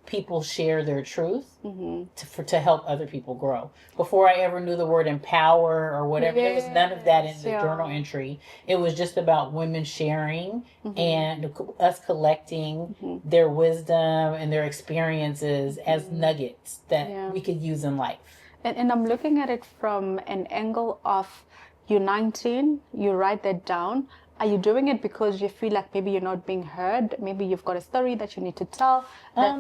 people share their truth to help other people grow. Before I ever knew the word empower or whatever, there was none of that in Yes, the yeah. journal entry. It was just about women sharing and us collecting their wisdom and their experiences as nuggets that Yeah. we could use in life. And I'm looking at it from an angle of you're 19, you write that down. Are you doing it because you feel like maybe you're not being heard? Maybe you've got a story that you need to tell that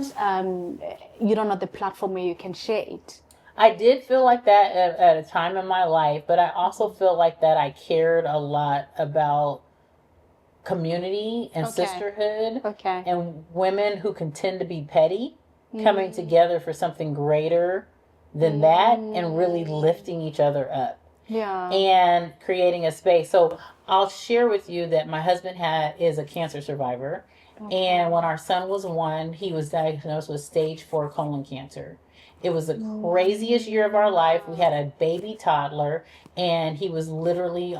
you don't have the platform where you can share it. I did feel like that at a time in my life, but I also feel like that I cared a lot about community and sisterhood Okay. and women who can tend to be petty coming together for something greater than that and really lifting each other up. Yeah. And creating a space. So I'll share with you that my husband is a cancer survivor. And when our son was 1, he was diagnosed with stage 4 colon cancer. It was the craziest year of our life. We had a baby toddler, and he was literally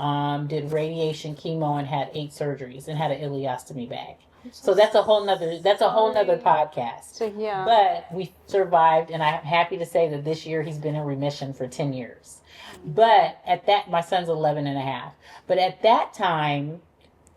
did radiation, chemo, and had 8 surgeries and had an ileostomy bag. So that's a whole nother podcast. So yeah. But we survived, and I'm happy to say that this year he's been in remission for 10 years. But at that, my son's 11 and a half. But at that time,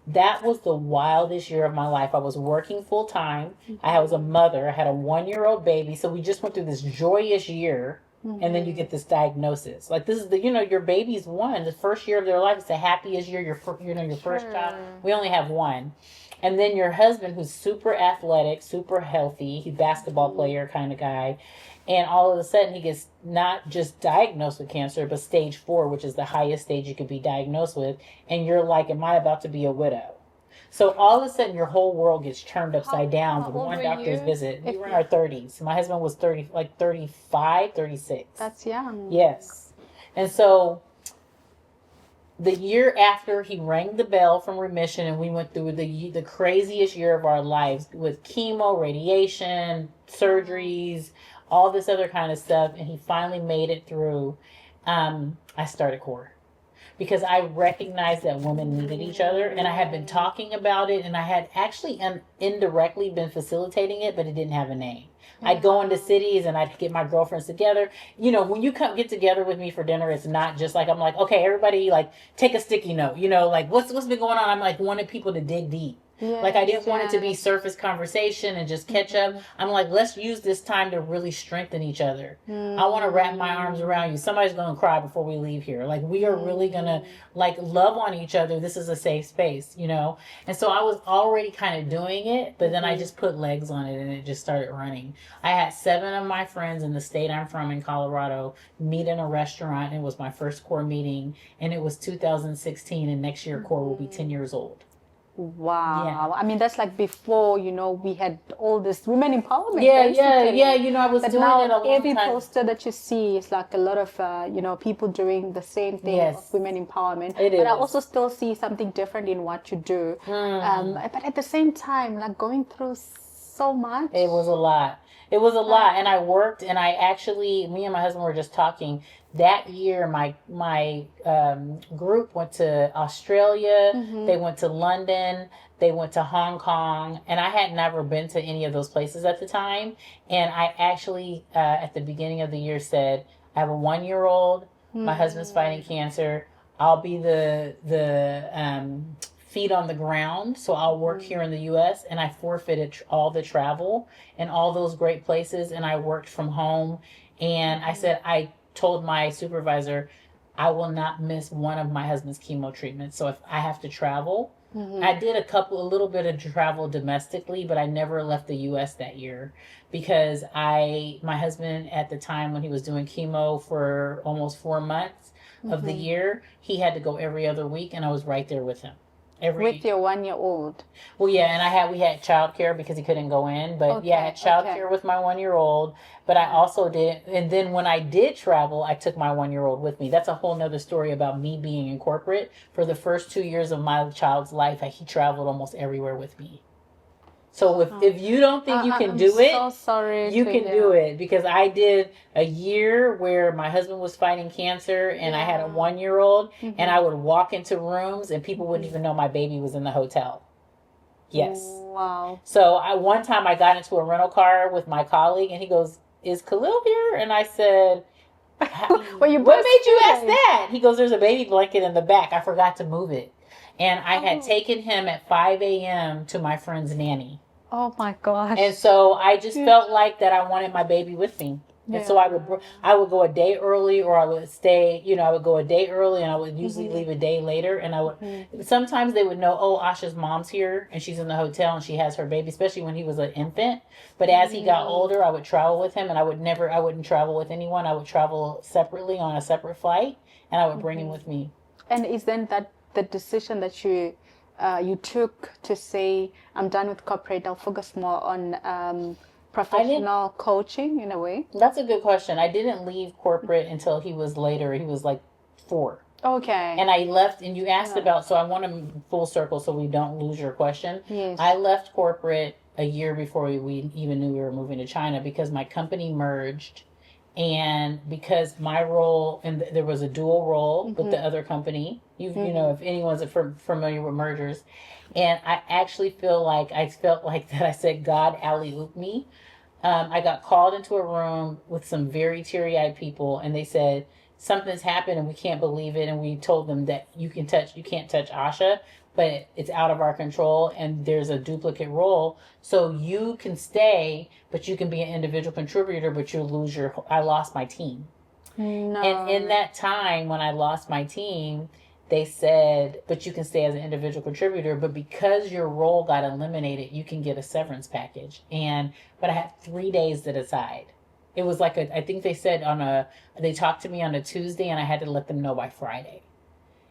that was the wildest year of my life. I was working full time. I was a mother. I had a 1-year-old baby. So we just went through this joyous year. And then you get this diagnosis. Like, this is your baby's 1. The first year of their life is the happiest year. Your first child. We only have 1. And then your husband, who's super athletic, super healthy, he's a basketball player kind of guy. And all of a sudden, he gets not just diagnosed with cancer, but stage 4, which is the highest stage you could be diagnosed with. And you're like, am I about to be a widow? So all of a sudden, your whole world gets turned upside down with one doctor's visit. We were in our 30s. My husband was 35, 36. That's young. Yes. And so the year after, he rang the bell from remission, and we went through the craziest year of our lives with chemo, radiation, surgeries, all this other kind of stuff. And he finally made it through. I started CORE because I recognized that women needed each other, and I had been talking about it, and I had actually indirectly been facilitating it, but it didn't have a name. I'd go into cities and I'd get my girlfriends together. When you get together with me for dinner, it's not just like I'm like, okay, everybody, like, take a sticky note. Like, what's been going on? I'm like wanting people to dig deep. Like, I didn't want it to be surface conversation and just catch up. I'm like, let's use this time to really strengthen each other. I want to wrap my arms around you. Somebody's going to cry before we leave here. Like, we are really going to, like, love on each other. This is a safe space, And so I was already kind of doing it, but then I just put legs on it and it just started running. I had 7 of my friends in the state I'm from in Colorado meet in a restaurant. It was my first CORE meeting, and it was 2016, and next year CORE will be 10 years old. Wow. Yeah. I mean, that's like before, we had all this women empowerment. Yeah. I was doing now it a long every time. poster that you see is like a lot of, people doing the same thing of women empowerment. It is. But I also still see something different in what you do. But at the same time, like going through so much. It was a lot. And I worked, and me and my husband were just talking. That year, my group went to Australia. They went to London. They went to Hong Kong. And I had never been to any of those places at the time. And I actually, at the beginning of the year, said, I have a 1-year-old. My husband's fighting cancer. I'll be the feet on the ground, so I'll work here in the U.S. and I forfeited all the travel and all those great places, and I worked from home. And I told my supervisor, I will not miss one of my husband's chemo treatments. So if I have to travel, I did a little bit of travel domestically, but I never left the U.S. that year because my husband at the time when he was doing chemo for almost 4 months of the year, he had to go every other week, and I was right there with him. With your 1-year-old. Well, yeah, and we had childcare because he couldn't go in, but I had childcare with my 1-year-old. But I also did, and then when I did travel, I took my 1-year-old with me. That's a whole nother story about me being in corporate. For the first 2 years of my child's life, he traveled almost everywhere with me. So if you don't think you can do it, so sorry you can do it, because I did a year where my husband was fighting cancer and I had a 1-year-old, and I would walk into rooms and people wouldn't even know my baby was in the hotel. Yes. Wow. So one time I got into a rental car with my colleague, and he goes, "Is Khalil here?" And I said, Were you "What made you ask breastfeeding? that?" He goes, "There's a baby blanket in the back. I forgot to move it." And I had Oh. taken him at 5 a.m. to my friend's nanny. Oh my gosh. And so I just felt like that I wanted my baby with me. And so I would go a day early, or I would stay, I would go a day early, and I would usually leave a day later. And I would, sometimes they would know, oh, Asha's mom's here and she's in the hotel and she has her baby, especially when he was an infant. But as he got older, I would travel with him, and I wouldn't travel with anyone. I would travel separately on a separate flight, and I would bring him with me. And is then that the decision that you took to say, I'm done with corporate, I'll focus more on professional coaching in a way? That's a good question. I didn't leave corporate until he was later. He was like 4. Okay. And I left, and you asked about, so I want to full circle so we don't lose your question. Yes. I left corporate a year before we even knew we were moving to China, because my company merged, and because my role, and there was a dual role with the other company. You know, if anyone's familiar with mergers. And I actually felt like that I said God alley-ooped me. I got called into a room with some very teary-eyed people, and they said, something's happened and we can't believe it. And we told them that you can't touch Asha, but it's out of our control, and there's a duplicate role. So you can stay, but you can be an individual contributor, but you'll lose I lost my team. No. And in that time, when I lost my team, they said, but you can stay as an individual contributor, but because your role got eliminated, you can get a severance package. But I had 3 days to decide. It was like I think they said they talked to me on a Tuesday, and I had to let them know by Friday.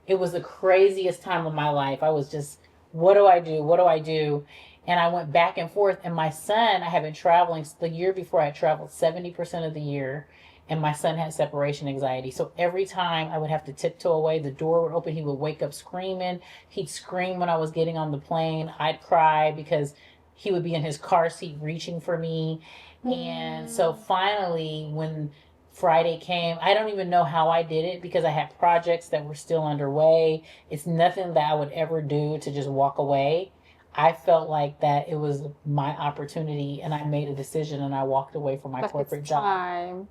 It was the craziest time of my life. I was just, what do I do? What do I do? And I went back and forth. And my son, I had been traveling the year before. I had traveled 70% of the year. And my son had separation anxiety. So every time I would have to tiptoe away, the door would open. He would wake up screaming. He'd scream when I was getting on the plane. I'd cry because he would be in his car seat reaching for me. And so finally, when Friday came, I don't even know how I did it, because I had projects that were still underway. It's nothing that I would ever do to just walk away. I felt like that it was my opportunity, and I made a decision, and I walked away from my corporate job.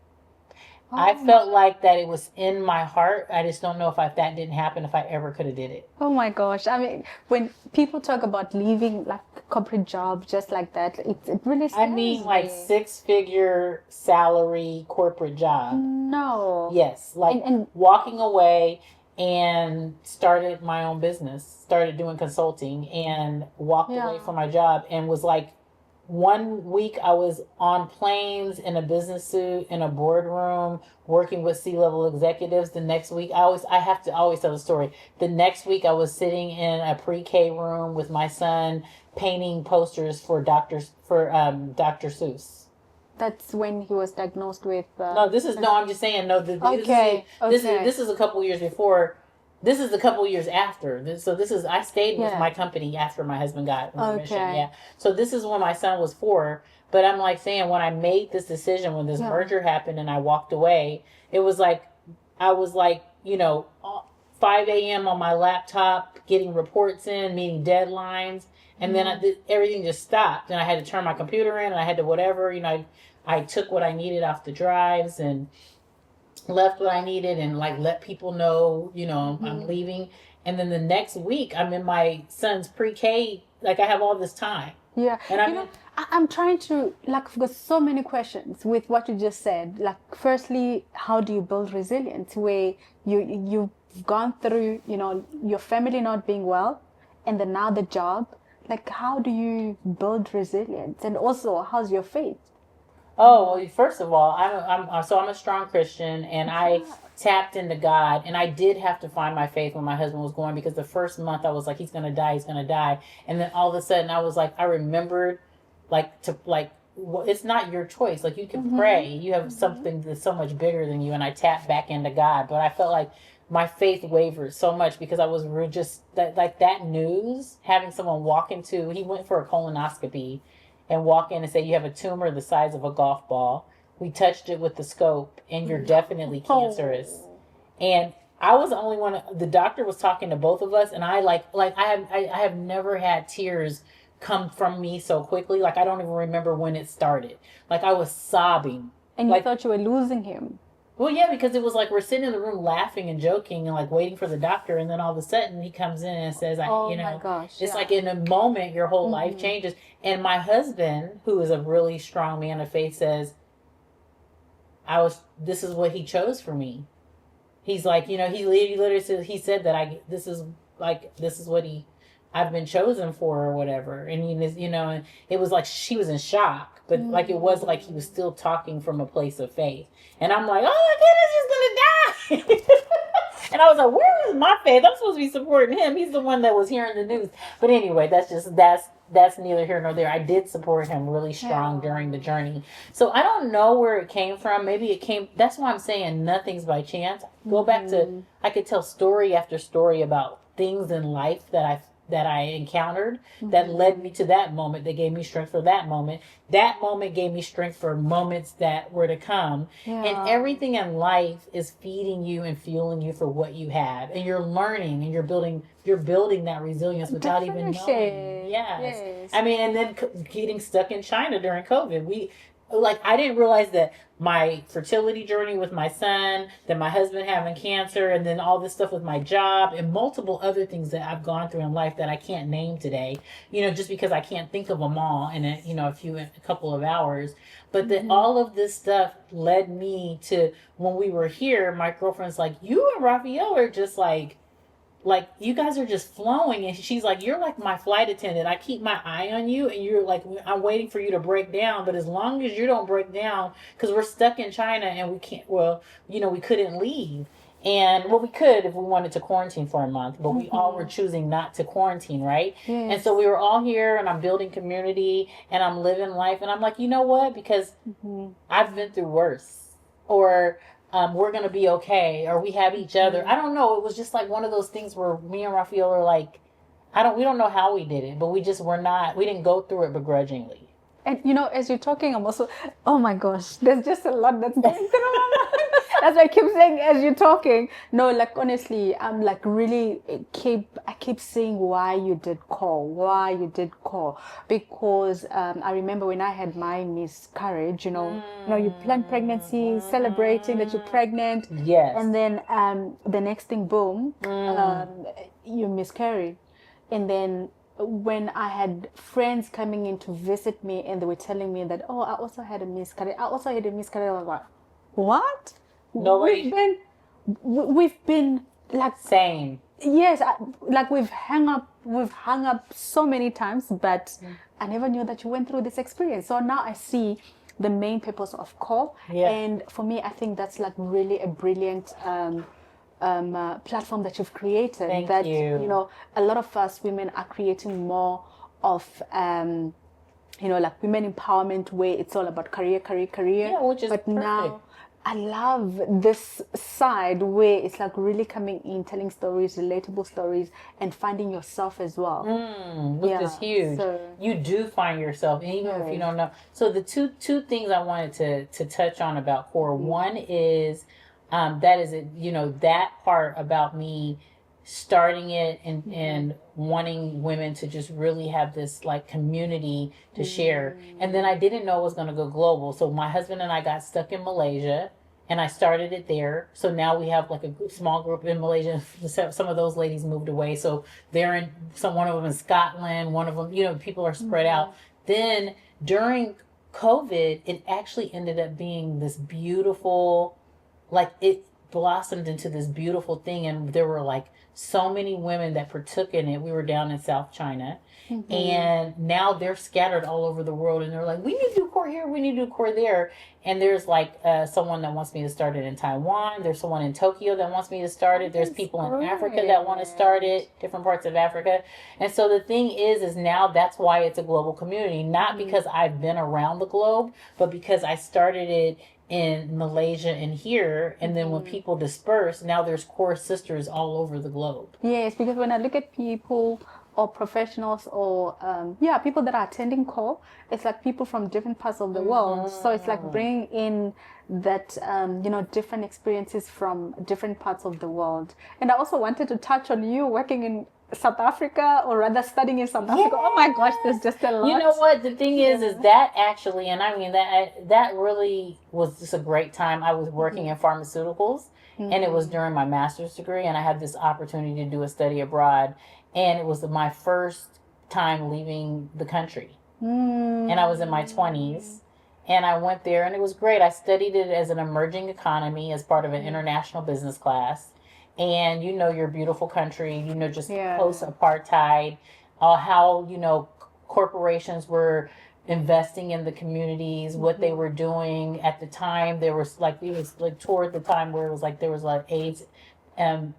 I felt like that it was in my heart. I just don't know if that didn't happen, if I ever could have did it. Oh my gosh. I mean, when people talk about leaving like corporate job just like that, it really scares I mean, like me. 6-figure salary corporate job. No. Yes. Like And walking away, and started my own business, started doing consulting, and walked away from my job, and was like, 1 week I was on planes in a business suit in a boardroom working with C-level executives. The next week I have to always tell the story. The next week I was sitting in a pre-K room with my son painting posters for Dr. Seuss. that's when he was diagnosed with. No, I'm just saying. No, Okay. This is a couple years before. This is a couple years after. I stayed with my company after my husband got remission. Yeah. So this is when my son was 4. But I'm like saying, when I made this decision, when this merger happened and I walked away, it was like, I was like, 5 a.m. on my laptop, getting reports in, meeting deadlines. And then everything just stopped, and I had to turn my computer in, and I had to whatever, I took what I needed off the drives and left what I needed, and like let people know, I'm leaving. And then the next week I'm in my son's pre-K, like I have all this time. Yeah. And I'm trying to, like, I've got so many questions with what you just said. Like, firstly, how do you build resilience where you've gone through, your family not being well, and then now the job? Like, how do you build resilience? And also, how's your faith? Oh, well, first of all, I'm a strong Christian, and I tapped into God, and I did have to find my faith when my husband was going, because the first month I was like, he's gonna die, and then all of a sudden I was like, I remembered, it's not your choice. Like, you can pray, you have something that's so much bigger than you, and I tapped back into God, but I felt like my faith wavered so much because I was just that news, having someone he went for a colonoscopy, and walk in and say, you have a tumor the size of a golf ball. We touched it with the scope, and you're definitely cancerous. And I was the only one. The doctor was talking to both of us, and I have never had tears come from me so quickly. Like, I don't even remember when it started. Like, I was sobbing. And you Like, thought you were losing him. well, yeah, because it was like we're sitting in the room laughing and joking and like waiting for the doctor, and then all of a sudden he comes in and says, Oh my gosh. it's Yeah. like in a moment your whole life changes. And my husband, who is a really strong man of faith, says, this is what he chose for me. He's like, he literally said, he said that this is what I've been chosen for or whatever. And and it was like she was in shock, but like it was like he was still talking from a place of faith. And I'm like, oh my goodness, he's gonna die. And I was like, where is my faith? I'm supposed to be supporting him. He's the one that was hearing the news. But anyway, that's neither here nor there. I did support him really strong during the journey. So I don't know where it came from. Maybe it came, that's why I'm saying nothing's by chance. Go back to, I could tell story after story about things in life that I encountered that led me to that moment, that gave me strength for that moment. That moment gave me strength for moments that were to come. Yeah. And everything in life is feeding you and fueling you for what you have. And you're learning and you're building that resilience without even knowing. Yes. I mean, and then getting stuck in China during COVID. I didn't realize that my fertility journey with my son, that my husband having cancer, and then all this stuff with my job and multiple other things that I've gone through in life that I can't name today, just because I can't think of them all in a couple of hours. But that all of this stuff led me to, when we were here, my girlfriend's like, you and Raphael are just like you guys are just flowing. And she's like, you're like my flight attendant. I keep my eye on you, and you're like, I'm waiting for you to break down. But as long as you don't break down, because we're stuck in China and we can't, we couldn't leave. And we could if we wanted to quarantine for a month, but we all were choosing not to quarantine, right? Yes. And so we were all here, and I'm building community and I'm living life. And I'm like, you know what? Because I've been through worse, or we're going to be okay, or we have each other. I don't know. It was just like one of those things where me and Raphael are like, we don't know how we did it, but we didn't go through it begrudgingly. And as you're talking, I'm also, oh my gosh, there's just a lot that's going through my mind. That's why I keep saying as you're talking. No, like honestly, I'm like really I keep saying why you did call, because I remember when I had my miscarriage, you plan pregnancy, celebrating that you're pregnant. Yes. And then the next thing, boom, you miscarry. And then when I had friends coming in to visit me and they were telling me that, I also had a miscarriage. I was like, what? Nobody. We've been like same. Yes, we've hung up so many times, but I never knew that you went through this experience. So now I see the main purpose of call, and for me, I think that's like really a brilliant platform that you've created. Thank you. A lot of us women are creating more of like women empowerment, where it's all about career. Yeah, which is perfect. Now I love this side where it's like really coming in, telling stories, relatable stories, and finding yourself as well. Which is huge. So, you do find yourself, even if you don't know. So the two things I wanted to touch on about core. One is that part about me starting it and wanting women to just really have this like community to share. And then I didn't know it was going to go global. So my husband and I got stuck in Malaysia, and I started it there. So now we have like a small group in Malaysia. Some of those ladies moved away. So they're one of them in Scotland, one of them, people are spread out. Then during COVID, it actually ended up being this beautiful, like it blossomed into this beautiful thing. And there were like so many women that partook in it. We were down in South China, and now they're scattered all over the world, and they're like, we need to do core here, we need to do core there. And there's like someone that wants me to start it in Taiwan. There's someone in Tokyo that wants me to start it. There's people in Africa that want to start it, different parts of Africa. And so the thing is now that's why it's a global community, not because I've been around the globe, but because I started it in Malaysia and here, and then when people disperse, now there's core sisters all over the globe. Yes, because when I look at people or professionals or people that are attending core, it's like people from different parts of the world. So it's like bringing in that different experiences from different parts of the world. And I also wanted to touch on you working in South Africa, or rather studying in South Africa? Oh my gosh, there's just a lot. You know what? The thing is that actually, and I mean that really was just a great time. I was working in pharmaceuticals, and it was during my master's degree, and I had this opportunity to do a study abroad, and it was my first time leaving the country, and I was in my 20s. And I went there, and it was great. I studied it as an emerging economy as part of an international business class. And you know, your beautiful country, you know, just post apartheid, how, you know, corporations were investing in the communities, what they were doing at the time. There was like, it was like toward the time where it was like, there was like AIDS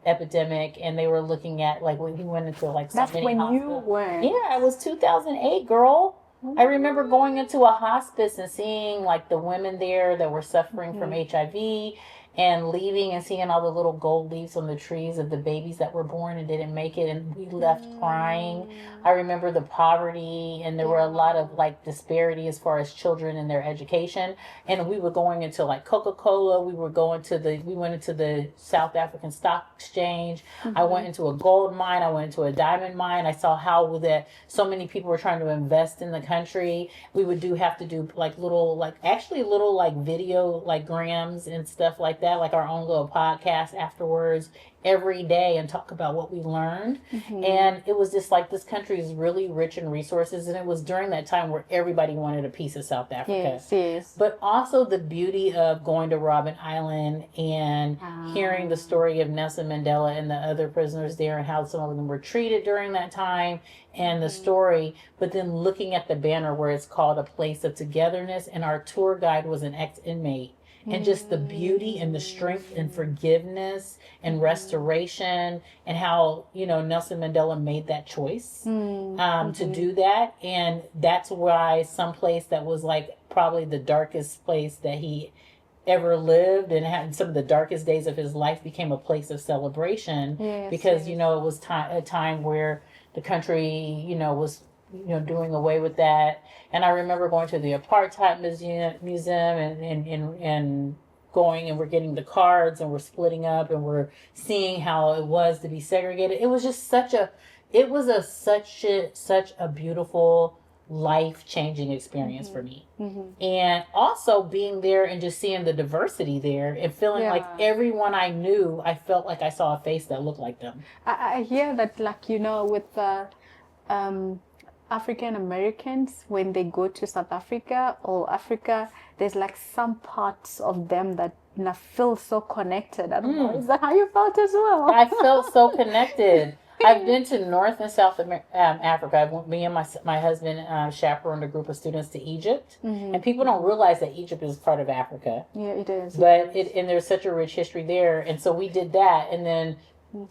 epidemic, and they were looking at like, we went into like so That's many when hospitals. you were. Yeah, it was 2008, girl. I remember going into a hospice and seeing like the women there that were suffering from HIV, and leaving and seeing all the little gold leaves on the trees of the babies that were born and didn't make it, and we left crying. I remember the poverty, and there were a lot of like disparity as far as children and their education. And we were going into like Coca-Cola, we went into the South African Stock Exchange. I went into a gold mine, I went into a diamond mine. I saw how that so many people were trying to invest in the country. We would have to do like little video like grams and stuff like that, like our own little podcast afterwards every day, and talk about what we learned. And it was just like, this country is really rich in resources, and it was during that time where everybody wanted a piece of South Africa. Yes. But also the beauty of going to Robben Island and hearing the story of Nelson Mandela and the other prisoners there, and how some of them were treated during that time, and the story. But then looking at the banner where it's called A Place of Togetherness, and our tour guide was an ex-inmate, and just the beauty and the strength and forgiveness and restoration, and how, you know, Nelson Mandela made that choice to do that. And that's why someplace that was like probably the darkest place that he ever lived, and had some of the darkest days of his life, became a place of celebration. Because you know, it was a time where the country, you know, was, you know, doing away with that. And I remember going to the apartheid museum and going, and we're getting the cards, and we're splitting up, and we're seeing how it was to be segregated. It was just such a beautiful, life-changing experience for me. And also being there and just seeing the diversity there, and feeling like everyone I knew, I felt like I saw a face that looked like them. I hear that, like, you know, with African Americans, when they go to South Africa or Africa, there's like some parts of them that, you know, feel so connected. I don't know, is that how you felt as well? I felt so connected. I've been to North and South Africa. Me and my husband chaperoned a group of students to Egypt, and people don't realize that Egypt is part of Africa. Yeah, it is. But and there's such a rich history there, and so we did that, and then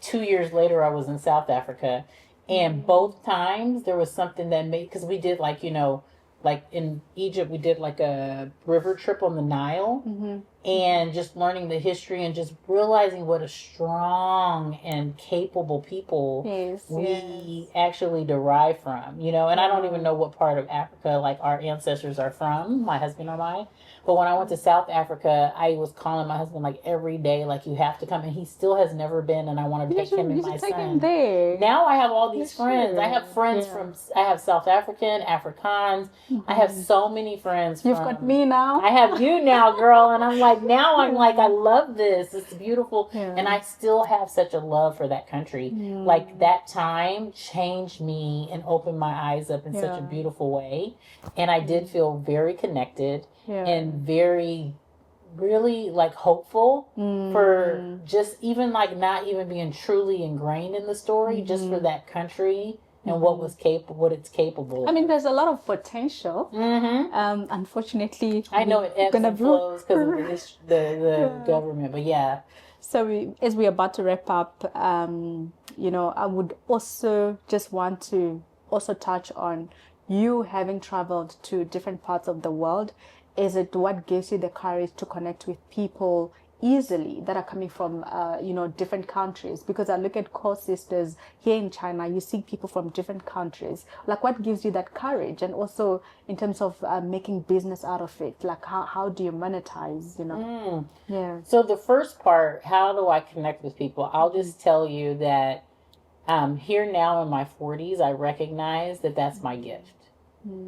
2 years later I was in South Africa, and both times there was something that made, because we did like, you know, like in Egypt we did like a river trip on the Nile, and just learning the history, and just realizing what a strong and capable people we actually derive from, you know. And I don't even know what part of Africa like our ancestors are from, my husband or I. But when I went to South Africa, I was calling my husband like every day, like, you have to come. And he still has never been, and I want to take him and my son. Now I have all these friends. I have friends I have South African, Afrikaans. I have so many friends. You've got me now. I have you now, girl. And I'm like, now I'm like, I love this. It's beautiful. And I still have such a love for that country. Like, that time changed me and opened my eyes up in such a beautiful way. And I did feel very connected. And very, really like hopeful for just even like not even being truly ingrained in the story, just for that country and what it's capable of. I mean, there's a lot of potential. Unfortunately, I know it ebbs and flows because of the government, but yeah. So as we're about to wrap up, you know, I would also just want to also touch on you having traveled to different parts of the world. Is it what gives you the courage to connect with people easily that are coming from, you know, different countries? Because I look at co-sisters here in China, you see people from different countries. Like, what gives you that courage? And also in terms of making business out of it, like how do you monetize, you know? So the first part, how do I connect with people? I'll just tell you that Here now in my 40s, I recognize that that's my gift.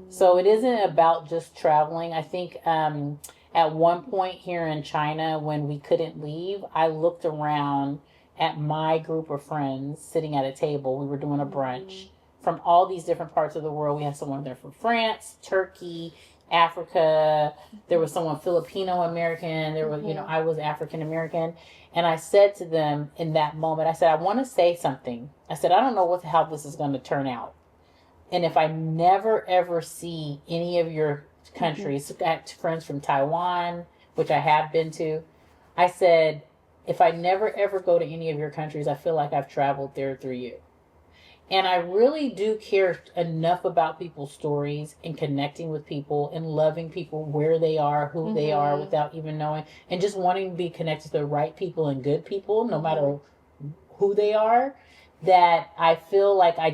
So it isn't about just traveling. I think at one point here in China, when we couldn't leave, I looked around at my group of friends sitting at a table. We were doing a brunch from all these different parts of the world. We had someone there from France, Turkey, Africa. There was someone Filipino American. There was, I was African American. And I said to them in that moment, I said, I want to say something. I said, I don't know how this is going to turn out. And if I never ever see any of your countries, I got friends from Taiwan, which I have been to, I said, if I never ever go to any of your countries, I feel like I've traveled there through you. And I really do care enough about people's stories and connecting with people and loving people where they are, who they are without even knowing, and just wanting to be connected to the right people and good people, no matter who they are, that I feel like I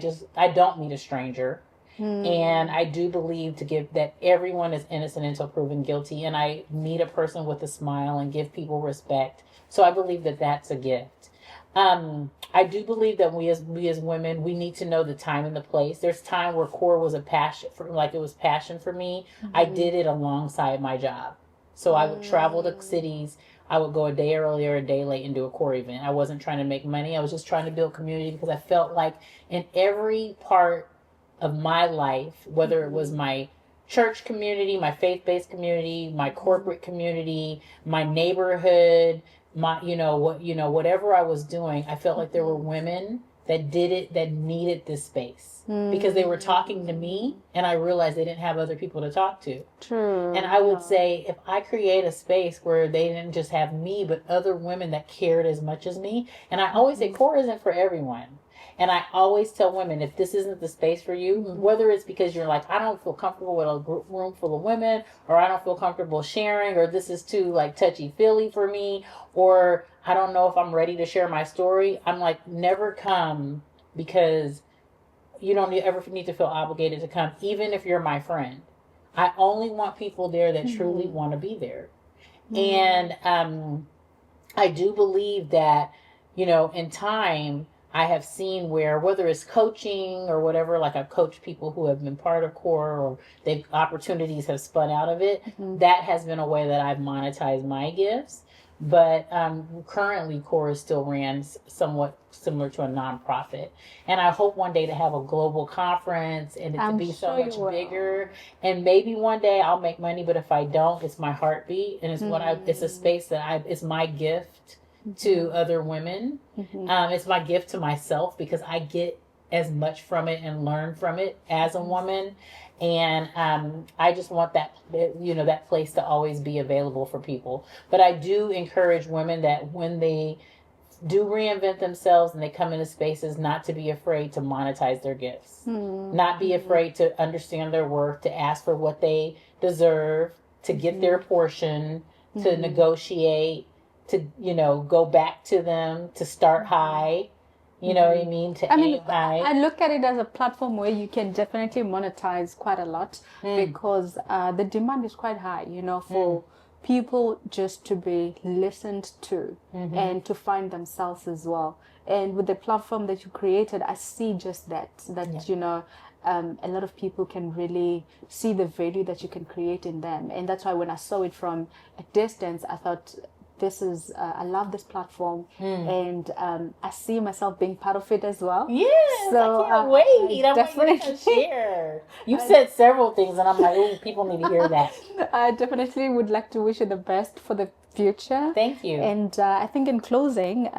don't meet a stranger. And I do believe that everyone is innocent until proven guilty. And I meet a person with a smile and give people respect. So I believe that that's a gift. I do believe that we as women, we need to know the time and the place. There's time where core was a passion it was passion for me. I did it alongside my job. So I would travel to cities. I would go a day early or a day late and do a core event. I wasn't trying to make money. I was just trying to build community because I felt like in every part of my life, whether it was my church community, my faith-based community, my corporate community, my neighborhood, whatever I was doing, I felt like there were women that did it, that needed this space because they were talking to me and I realized they didn't have other people to talk to. True. And I would say, if I create a space where they didn't just have me, but other women that cared as much as me, and I always say core isn't for everyone. And I always tell women, if this isn't the space for you, whether it's because you're like, I don't feel comfortable with a room full of women, or I don't feel comfortable sharing, or this is too like touchy-feely for me, or I don't know if I'm ready to share my story, I'm like, never come, because you don't ever need to feel obligated to come, even if you're my friend. I only want people there that truly want to be there. And I do believe that, in time, I have seen where, whether it's coaching or whatever, like I've coached people who have been part of core or opportunities have spun out of it. That has been a way that I've monetized my gifts. But currently core is still ran somewhat similar to a nonprofit. And I hope one day to have a global conference and it to be so much bigger. And maybe one day I'll make money, but if I don't, it's my heartbeat. And it's it's a space that it's my gift to other women. It's my gift to myself because I get as much from it and learn from it as a woman. And I just want that place to always be available for people. But I do encourage women that when they do reinvent themselves and they come into spaces, not to be afraid to monetize their gifts, not be afraid to understand their worth, to ask for what they deserve, to get their portion, to negotiate, to go back to them, to start high. You know what I mean? I look at it as a platform where you can definitely monetize quite a lot because the demand is quite high, for people just to be listened to and to find themselves as well. And with the platform that you created, I see just that a lot of people can really see the value that you can create in them. And that's why when I saw it from a distance, I thought, I love this platform, and I see myself being part of it as well. Yes, so, I can't wait. I definitely want you to share. You've said several things, and I'm like, oh, people need to hear that. I definitely would like to wish you the best for the future. Thank you. And I think in closing,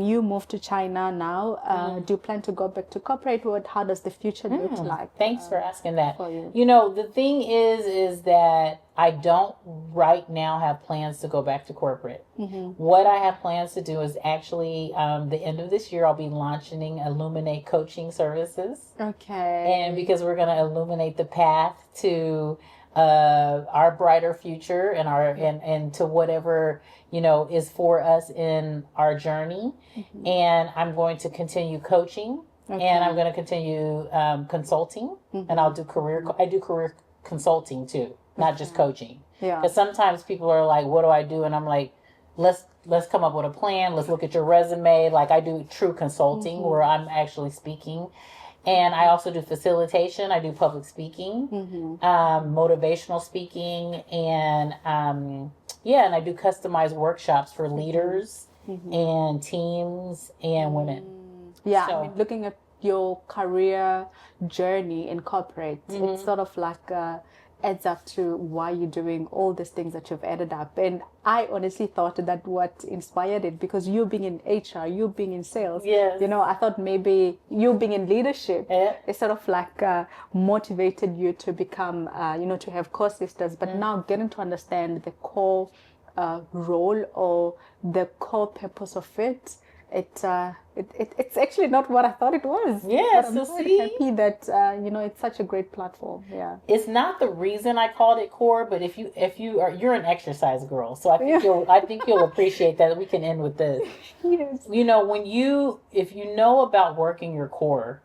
you moved to China now. Do you plan to go back to corporate world? How does the future look like? Thanks for asking that. For you. The thing is that I don't right now have plans to go back to corporate. What I have plans to do is actually the end of this year, I'll be launching Illuminate Coaching Services. Okay. And because we're going to illuminate the path to our brighter future and and to whatever is for us in our journey. And I'm going to continue coaching, and I'm going to continue consulting, and I do career consulting too, not just coaching. Yeah. Because sometimes people are like, what do I do? And I'm like, let's let's come up with a plan. Let's look at your resume. Like I do true consulting where I'm actually speaking. And I also do facilitation. I do public speaking, motivational speaking, and yeah, and I do customized workshops for leaders and teams and women. Yeah, So, I mean, looking at your career journey in corporate, it's sort of like adds up to why you're doing all these things that you've added up. And I honestly thought that what inspired it, because you being in HR, you being in sales, yes. you know, I thought maybe you being in leadership, Yeah. it sort of like motivated you to become, you know, to have co-sisters, but now getting to understand the core role or the core purpose of it. It's actually not what I thought it was. Yeah, but I'm so quite see? happy that you know, it's such a great platform. Yeah, It's not the reason I called it core, but if you are, you're an exercise girl, so I think Yeah. I think you'll appreciate that. We can end with this. Yes. You know, if you know about working your core,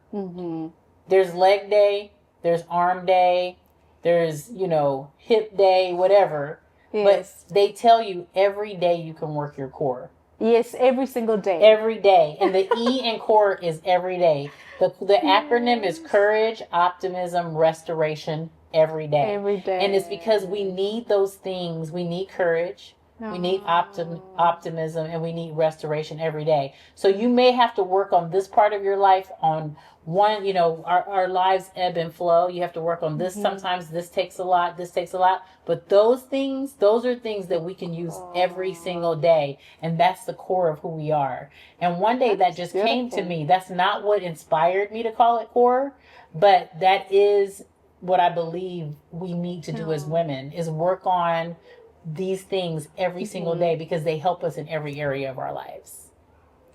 there's leg day, there's arm day, there's, you know, hip day, whatever. Yes. But they tell you every day you can work your core. Yes, every single day. Every day. And the E in core is every day. The acronym is courage, optimism, restoration, every day. Every day. And it's because we need those things. We need courage. We need optimism, and we need restoration every day. So you may have to work on this part of your life on one, you know, our lives ebb and flow. You have to work on this. Sometimes this takes a lot, this takes a lot. But those are things that we can use every single day. And that's the core of who we are. And one day that just came to me. That's not what inspired me to call it core, but that is what I believe we need to do as women, is work on these things every single day, because they help us in every area of our lives.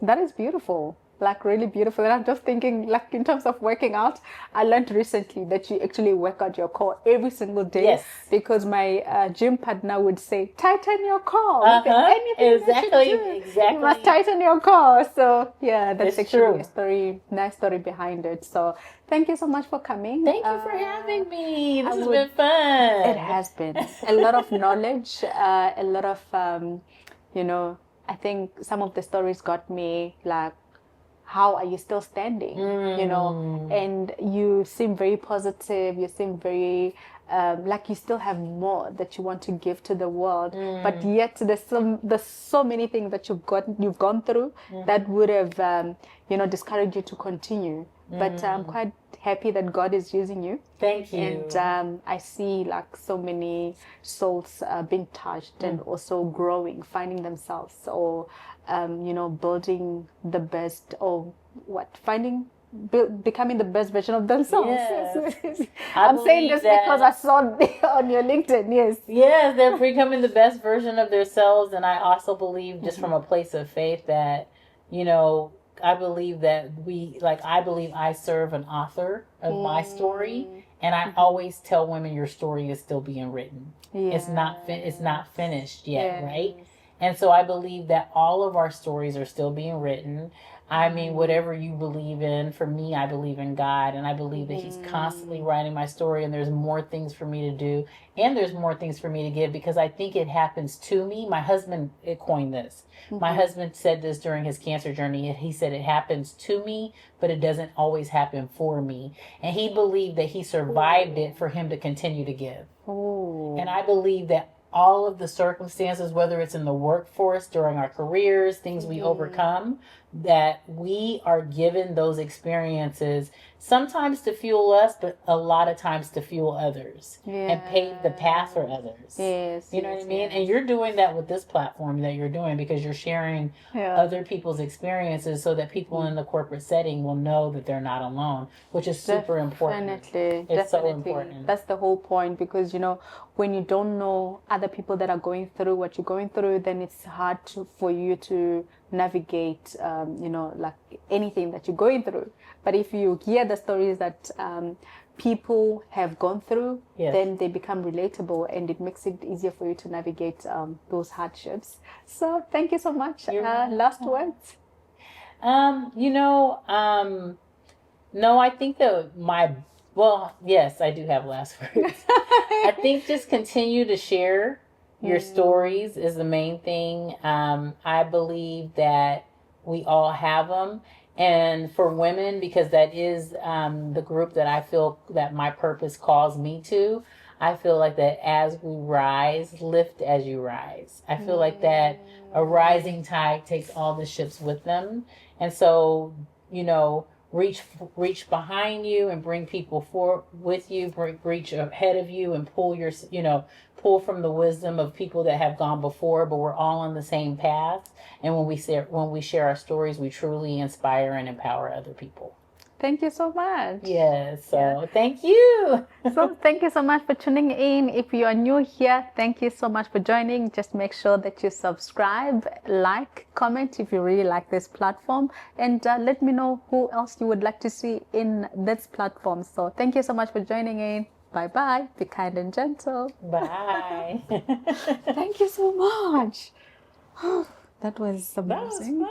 That is beautiful. Like really beautiful. And I'm just thinking, like in terms of working out, I learned recently that you actually work out your core every single day. Yes. Because my gym partner would say, tighten your core. Exactly. That you do, Exactly. you must tighten your core. So yeah, that's It's actually true. a nice story behind it. So thank you so much for coming. Thank you for having me. This has would- been fun. It has been a lot of knowledge, a lot of, you know, I think some of the stories got me like, how are you still standing? You know, and you seem very positive. You seem very like you still have more that you want to give to the world. But yet there's so many things that you've gone through that would have you know, discouraged you to continue. But I'm quite happy that God is using you. Thank you. And I see like so many souls being touched and also growing, finding themselves, or you know, building the best, or becoming the best version of themselves. Yes. I'm saying this because I saw on your LinkedIn. Yes. Yes, they're becoming the best version of themselves. And I also believe, just from a place of faith, that, you know, I believe that I believe I serve an author of my story. And I always tell women, your story is still being written. It's not finished yet, right? And so I believe that all of our stories are still being written. I mean, whatever you believe in, for me, I believe in God, and I believe that He's constantly writing my story, and there's more things for me to do, and there's more things for me to give, because I think it happens to me. My husband coined this. My husband said this during his cancer journey. He said, it happens to me, but it doesn't always happen for me. And he believed that he survived it for him to continue to give. And I believe that all of the circumstances, whether it's in the workforce, during our careers, things we overcome, that we are given those experiences, sometimes to fuel us, but a lot of times to fuel others and pave the path for others. Yes. You know what I mean? And you're doing that with this platform that you're doing, because you're sharing other people's experiences, so that people in the corporate setting will know that they're not alone, which is super important. It's so important. That's the whole point, because, you know, when you don't know other people that are going through what you're going through, then it's hard for you to navigate, you know, like anything that you're going through. But if you hear the stories that people have gone through, then they become relatable, and it makes it easier for you to navigate those hardships. So thank you so much. Last words? You know, no, I think that yes, I do have last words. I think just continue to share Your stories is the main thing. I believe that we all have them. And for women, because that is the group that I feel that my purpose calls me to, I feel like that as we rise, lift as you rise. I feel like that a rising tide takes all the ships with them. And so, reach behind you and bring people forward with you, reach ahead of you and pull from the wisdom of people that have gone before, but we're all on the same path. And when we share our stories, we truly inspire and empower other people. Thank you so much. Yes, so thank you. So thank you so much for tuning in. If you are new here, thank you so much for joining. Just make sure that you subscribe, like, comment if you really like this platform, and let me know who else you would like to see in this platform. So thank you so much for joining in. Bye-bye. Be kind and gentle. Bye. Thank you so much. That was amazing. That was fun.